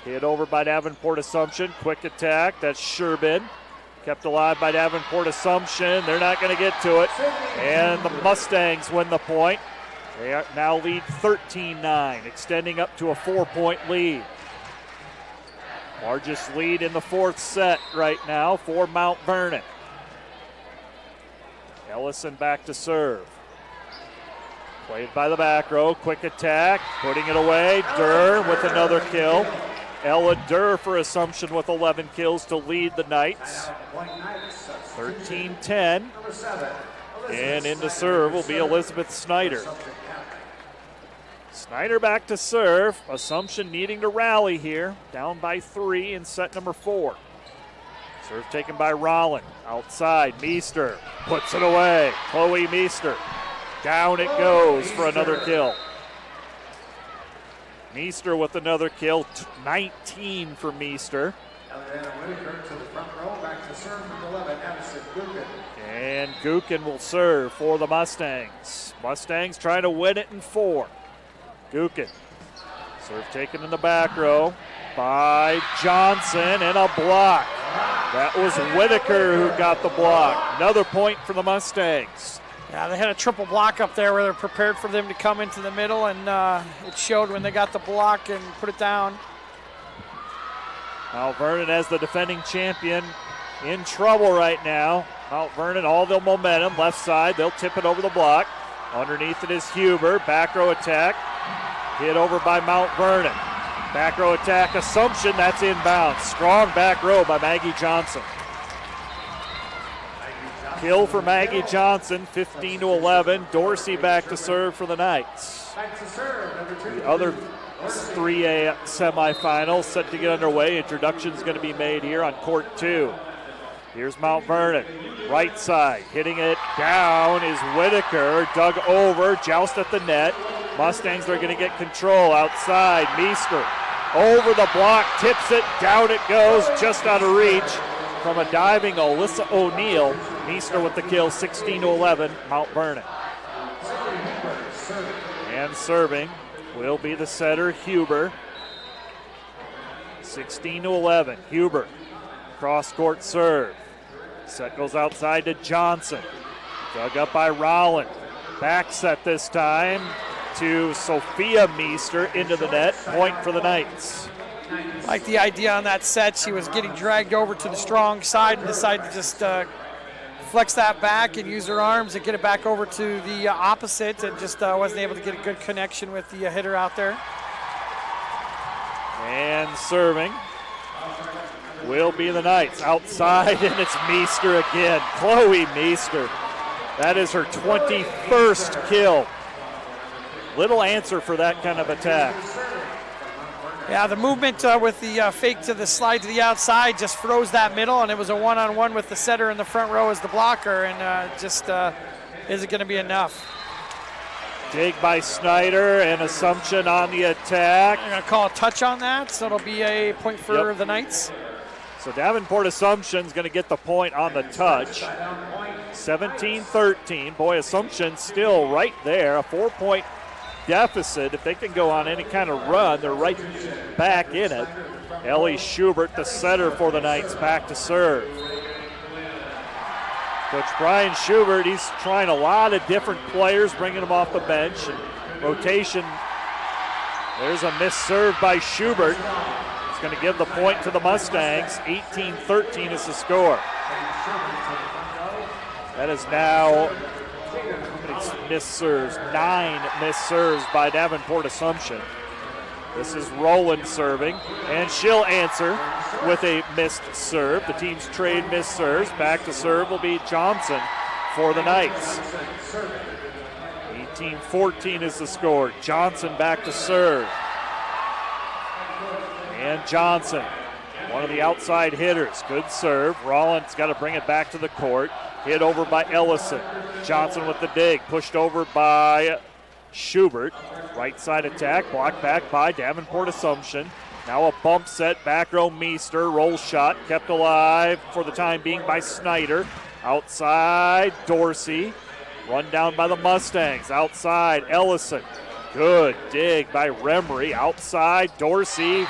Hit over by Davenport Assumption. Quick attack. That's Sherbin. Kept alive by Davenport Assumption. They're not going to get to it. And the Mustangs win the point. They now lead 13-9, extending up to a 4-point lead. Largest lead in the fourth set right now for Mount Vernon. Ellison back to serve. Played by the back row. Quick attack. Putting it away. Durr with another kill. Ella Durr for Assumption with 11 kills to lead the Knights. 13-10. And into serve will be Elizabeth Snyder. Snyder back to serve. Assumption needing to rally here. Down by 3 in set number 4. Serve taken by Rolland. Outside, Meester puts it away. Chloe Meester. Down it goes for another kill. Meester with another kill. 19 for Meester. And Gukin will serve for the Mustangs. Mustangs trying to win it in 4. Gukin. Serve taken in the back row by Johnson and a block. That was Whitaker who got the block. Another point for the Mustangs. Yeah, they had a triple block up there where they're prepared for them to come into the middle, and it showed when they got the block and put it down. Mount Vernon, as the defending champion, in trouble right now. Mount Vernon, all the momentum, left side. They'll tip it over the block. Underneath it is Huber. Back row attack. Hit over by Mount Vernon. Back row attack, Assumption, that's inbound. Strong back row by Maggie Johnson. Kill for Maggie Johnson, 15-11. Dorsey back to serve for the Knights. The other 3A semifinals set to get underway. Introduction's going to be made here on court 2. Here's Mount Vernon, right side. Hitting it down is Whitaker. Dug over, joust at the net. Mustangs are going to get control outside. Meester over the block, tips it, down it goes, just out of reach from a diving Alyssa O'Neill. Meester with the kill, 16-11, Mount Vernon. And serving will be the setter, Huber. 16-11, Huber. Cross-court serve. Set goes outside to Johnson. Dug up by Rolland. Back set this time to Sophia Meester into the net. Point for the Knights. Like the idea on that set, she was getting dragged over to the strong side and decided to just flex that back and use her arms and get it back over to the opposite, and just wasn't able to get a good connection with the hitter out there. And serving will be the Knights. Outside, and it's Meester again. Chloe Meester. That is her 21st kill. Little answer for that kind of attack. Yeah, the movement with the fake to the slide to the outside just froze that middle, and it was a one-on-one with the setter in the front row as the blocker, and just isn't going to be enough. Dig by Snyder, and Assumption on the attack. I'm going to call a touch on that, so it'll be a point for the Knights. So Davenport Assumption's going to get the point on the touch. 17-13. Boy, Assumption still right there, a 4-point deficit. If they can go on any kind of run, they're right back in it. Ellie Schubert, the setter for the Knights, back to serve. Coach Brian Schubert, he's trying a lot of different players, bringing them off the bench. And rotation, there's a missed serve by Schubert. It's going to give the point to the Mustangs. 18-13 is the score. That is now missed serves, 9 missed serves by Davenport Assumption. This is Rowland serving, and she'll answer with a missed serve. The teams trade missed serves. Back to serve will be Johnson for the Knights. 18-14 is the score. Johnson back to serve. And Johnson, one of the outside hitters. Good serve. Rollins got to bring it back to the court. Hit over by Ellison. Johnson with the dig. Pushed over by Schubert. Right side attack. Blocked back by Davenport Assumption. Now a bump set. Back row Meester. Roll shot. Kept alive for the time being by Snyder. Outside, Dorsey. Run down by the Mustangs. Outside, Ellison. Good dig by Remry. Outside, Dorsey.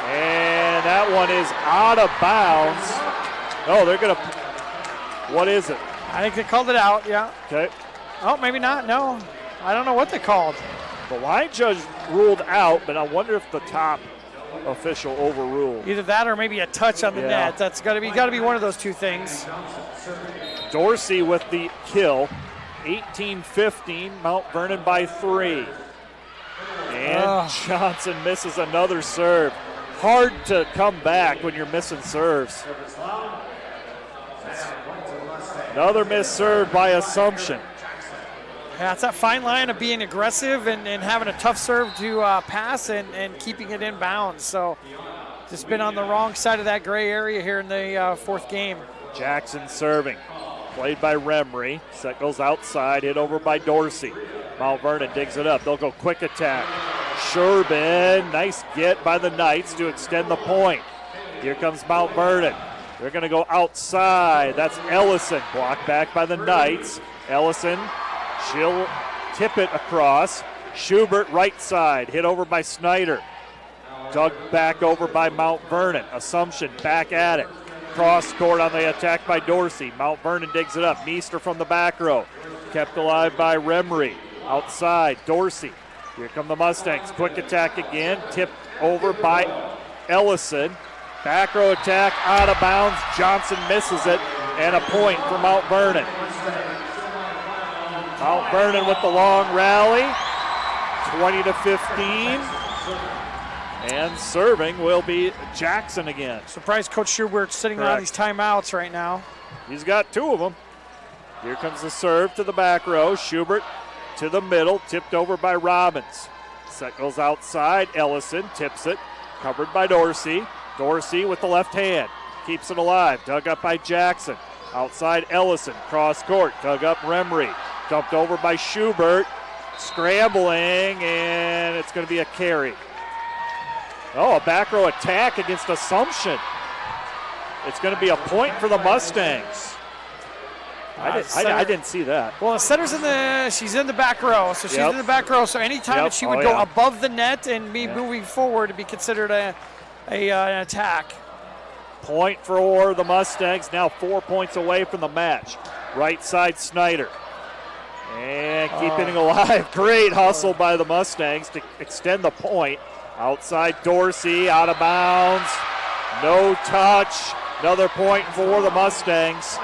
And that one is out of bounds. Oh, they're going to. What is it? I think they called it out, yeah. Okay. Oh, maybe not. No. I don't know what they called. The line judge ruled out, but I wonder if the top official overruled. Either that or maybe a touch on the net. That's got to be one of those two things. Dorsey with the kill. 18-15, Mount Vernon by 3. And Johnson misses another serve. Hard to come back when you're missing serves. Another missed serve by Assumption. Yeah, it's that fine line of being aggressive and having a tough serve to pass and keeping it in bounds. So just been on the wrong side of that gray area here in the fourth game. Jackson serving. Played by Remry. Set goes outside, hit over by Dorsey. Mount Vernon digs it up. They'll go quick attack. Sherbin, nice get by the Knights to extend the point. Here comes Mount Vernon. They're going to go outside. That's Ellison. Blocked back by the Knights. Ellison, she'll tip it across. Schubert right side, hit over by Snyder. Dug back over by Mount Vernon. Assumption back at it. Cross court on the attack by Dorsey. Mount Vernon digs it up. Meester from the back row. Kept alive by Remry. Outside, Dorsey. Here come the Mustangs. Quick attack again. Tipped over by Ellison. Back row attack out of bounds. Johnson misses it. And a point for Mount Vernon. Mount Vernon with the long rally. 20-15. And serving will be Jackson again. Surprised Coach Schubert's sitting on these timeouts right now. He's got 2 of them. Here comes the serve to the back row. Schubert to the middle, tipped over by Robbins. Set goes outside. Ellison tips it, covered by Dorsey. Dorsey with the left hand, keeps it alive. Dug up by Jackson. Outside Ellison, cross court, dug up Remry. Dumped over by Schubert. Scrambling, and it's going to be a carry. Oh, a back row attack against Assumption. It's going to be a point for the Mustangs. I didn't see that. Well, the center's she's in the back row, so she's in the back row. So anytime that she would go above the net and be moving forward, it'd be considered an attack. Point for the Mustangs, now 4 points away from the match. Right side, Snyder. And keeping it alive. Great hustle by the Mustangs to extend the point. Outside Dorsey, out of bounds. No touch. Another point for the Mustangs.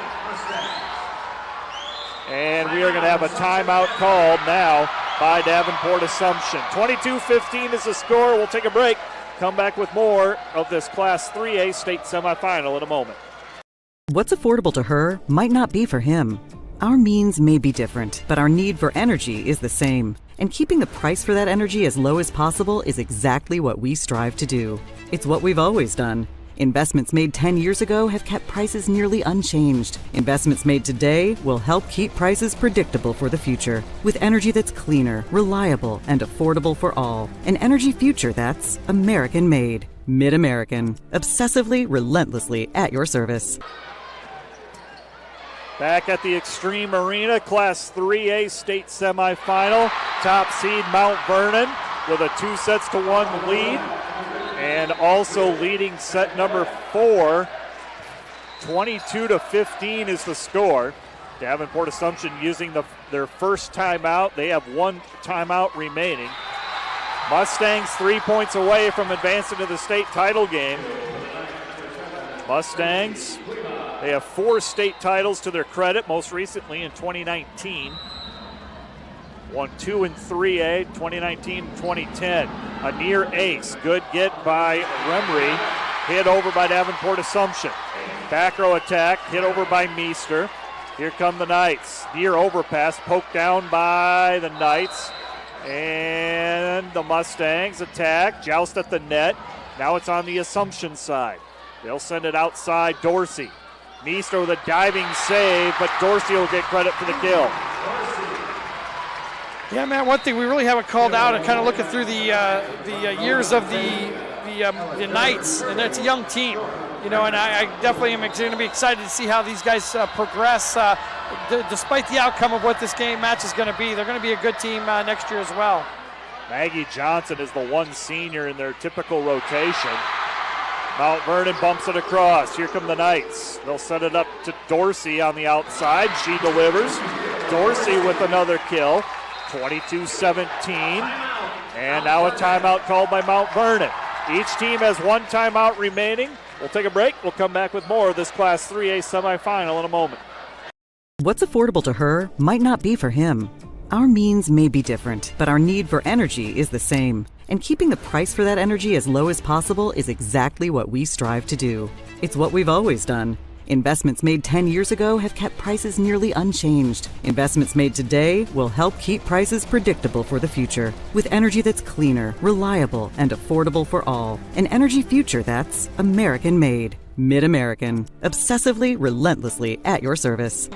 And we are going to have a timeout called now by Davenport Assumption. 22-15 is the score. We'll take a break. Come back with more of this Class 3A state semifinal in a moment. What's affordable to her might not be for him. Our means may be different, but our need for energy is the same. And keeping the price for that energy as low as possible is exactly what we strive to do. It's what we've always done. Investments made 10 years ago have kept prices nearly unchanged. Investments made today will help keep prices predictable for the future. With energy that's cleaner, reliable, and affordable for all. An energy future that's American-made. Mid-American. Obsessively, relentlessly at your service. Back at the Extreme Arena, Class 3A state semifinal. Top seed Mount Vernon with a 2-1 lead. And also leading set number 4. 22-15 is the score. Davenport Assumption using their first timeout. They have 1 timeout remaining. Mustangs 3 points away from advancing to the state title game. Mustangs, they have 4 state titles to their credit, most recently in 2019. Won 2 in 3A, 2019 and 2010. A near ace. Good get by Remry. Hit over by Davenport Assumption. Back row attack, hit over by Meester. Here come the Knights. Near overpass, poked down by the Knights. And the Mustangs attack, joust at the net. Now it's on the Assumption side. They'll send it outside Dorsey. Meester with a diving save, but Dorsey will get credit for the kill. Yeah, man, one thing we really haven't called out and kind of looking through the years of the Knights, and it's a young team. and I definitely am going to be excited to see how these guys progress. Despite the outcome of what this match is going to be, they're going to be a good team next year as well. Maggie Johnson is the one senior in their typical rotation. Mount Vernon bumps it across. Here come the Knights. They'll set it up to Dorsey on the outside. She delivers. Dorsey with another kill. 22-17. And now a timeout called by Mount Vernon. Each team has one timeout remaining. We'll take a break. We'll come back with more of this Class 3A semifinal in a moment. What's affordable to her might not be for him. Our means may be different, but our need for energy is the same. And keeping the price for that energy as low as possible is exactly what we strive to do. It's what we've always done. Investments made 10 years ago have kept prices nearly unchanged. Investments made today will help keep prices predictable for the future. With energy that's cleaner, reliable, and affordable for all. An energy future that's American-made. Mid-American. Obsessively, relentlessly at your service.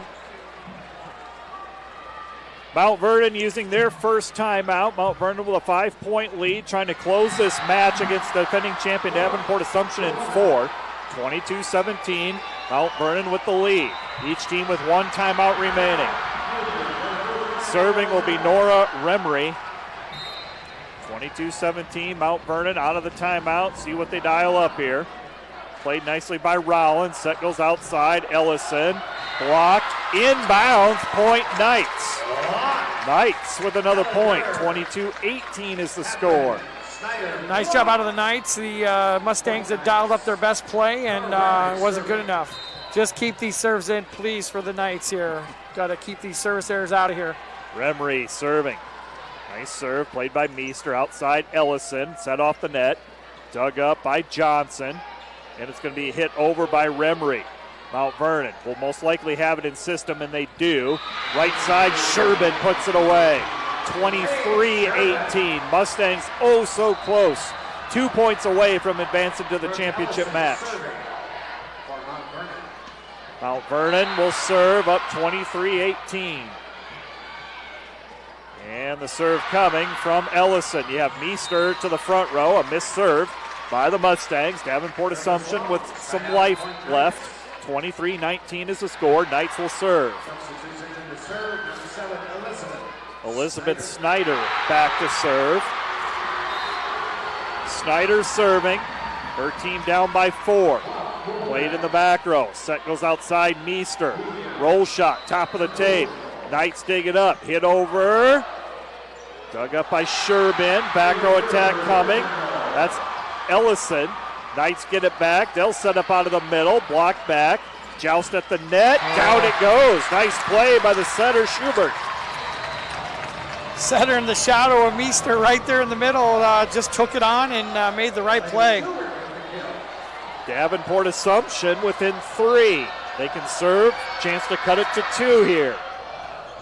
Mount Vernon using their first timeout. Mount Vernon with a 5-point lead, trying to close this match against the defending champion Davenport Assumption in 4. 22-17. Mount Vernon with the lead. Each team with one timeout remaining. Serving will be Nora Remery. 22-17. Mount Vernon out of the timeout. See what they dial up here. Played nicely by Rollins. Set goes outside. Ellison blocked. Inbounds. Point Knights. Knights with another point. 22-18 is the score. Nice job out of the Knights. The Mustangs had dialed up their best play and it wasn't good enough. Just keep these serves in, please, for the Knights here. Got to keep these service errors out of here. Remery serving. Nice serve played by Meester outside Ellison. Set off the net. Dug up by Johnson. And it's going to be hit over by Remery. Mount Vernon will most likely have it in system, and they do. Right side, Sherbin puts it away. 23-18. Mustangs oh so close. 2 points away from advancing to the championship match. Mount Vernon will serve up 23-18. And the serve coming from Ellison. You have Meester to the front row, a missed serve by the Mustangs. Davenport Assumption with some life left. 23-19 is the score. Knights will serve. Elizabeth Snyder back to serve. Snyder serving. Her team down by 4. Played in the back row. Set goes outside Meester. Roll shot, top of the tape. Knights dig it up. Hit over. Dug up by Sherbin. Back row attack coming. That's Ellison. Knights get it back. They'll set up out of the middle. Block back. Joust at the net. Down it goes. Nice play by the setter, Schubert. Setter in the shadow of Meester right there in the middle. Just took it on and made the right play. Davenport Assumption within 3. They can serve. Chance to cut it to 2 here.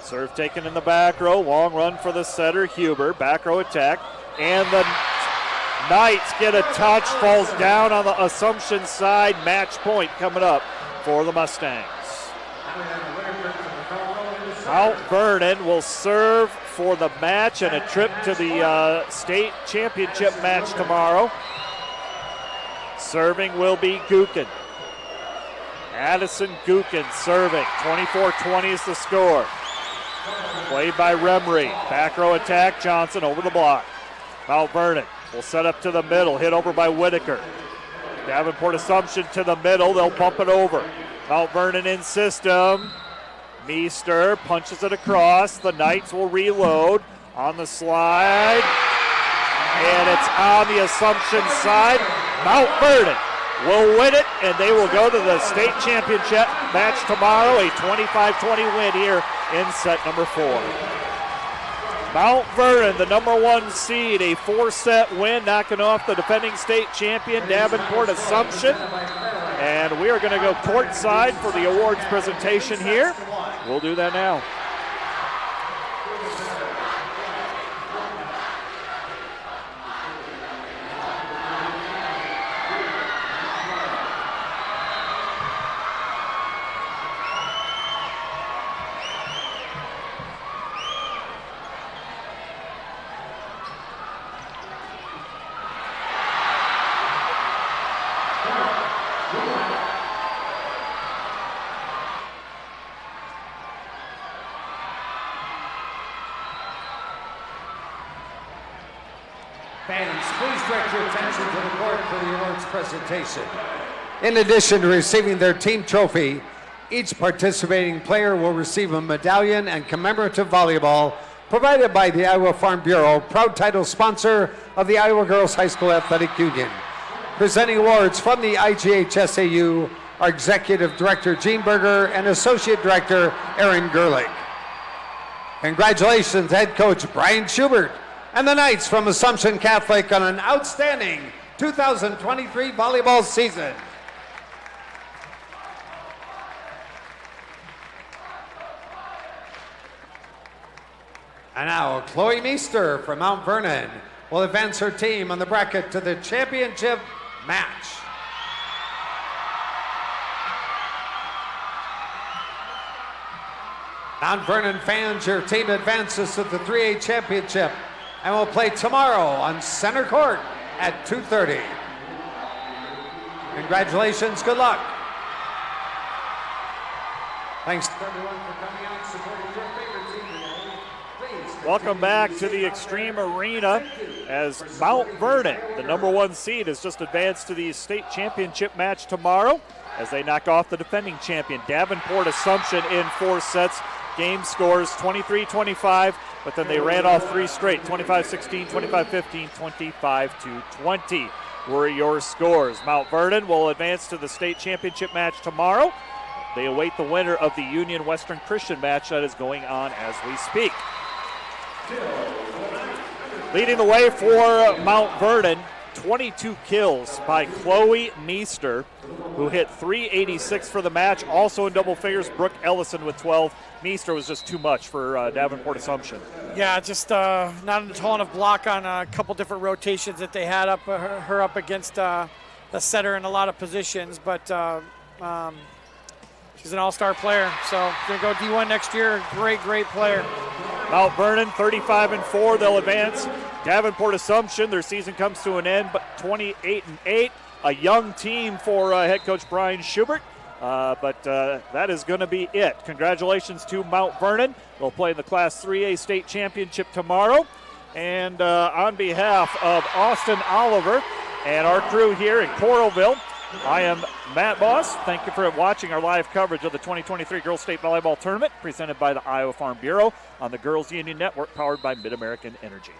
Serve taken in the back row. Long run for the setter, Huber. Back row attack. And the Knights get a touch. Falls down on the Assumption side. Match point coming up for the Mustangs. Mount Vernon will serve for the match and a trip to the state championship match tomorrow. Serving will be Gukin. Addison Gukin serving. 24-20 is the score. Played by Remery. Back row attack. Johnson over the block. Mount Vernon will set up to the middle. Hit over by Whitaker. Davenport Assumption to the middle. They'll bump it over. Mount Vernon in system. Meester punches it across. The Knights will reload on the slide. And it's on the Assumption side. Mount Vernon will win it, and they will go to the state championship match tomorrow. A 25-20 win here in set number 4. Mount Vernon, the number 1 seed, a 4-set win, knocking off the defending state champion Davenport Assumption. And we are going to go courtside for the awards presentation here. We'll do that now. Fans, please direct your attention to the court for the awards presentation. In addition to receiving their team trophy, each participating player will receive a medallion and commemorative volleyball provided by the Iowa Farm Bureau, proud title sponsor of the Iowa Girls High School Athletic Union. Presenting awards from the IGHSAU, our Executive Director Gene Berger and Associate Director Aaron Gerlich. Congratulations, Head Coach Brian Schubert and the Knights from Assumption Catholic on an outstanding 2023 volleyball season. And now, Chloe Meester from Mount Vernon will advance her team on the bracket to the championship match. Mount Vernon fans, your team advances to the 3A championship and will play tomorrow on center court at 2:30. Congratulations, good luck. Thanks to everyone for coming out and supporting your favorite team today. Please Welcome back to the Extreme Arena as Mount Vernon, the #1 seed, has just advanced to the state championship match tomorrow as they knock off the defending champion Davenport Assumption in 4 sets. Game scores 23-25, but then they ran off 3 straight, 25-16, 25-15, 25-20 were your scores. Mount Vernon will advance to the state championship match tomorrow. They await the winner of the Union Western Christian match that is going on as we speak. Leading the way for Mount Vernon, 22 kills by Chloe Meester, who hit 386 for the match. Also in double figures, Brooke Ellison with 12. Meester was just too much for Davenport Assumption. Yeah, just not a ton of block on a couple different rotations that they had up her up against the setter in a lot of positions, but she's an all-star player, so gonna go D1 next year. Great player. Mount Vernon 35-4, they'll advance. Davenport Assumption, their season comes to an end, but 28-8. A young team for head coach Brian Schubert, but that is going to be it. Congratulations to Mount Vernon. They'll play in the Class 3A state championship tomorrow. And on behalf of Austin Oliver and our crew here in Coralville, I am Matt Boss. Thank you for watching our live coverage of the 2023 Girls State Volleyball Tournament presented by the Iowa Farm Bureau on the Girls Union Network powered by Mid-American Energy.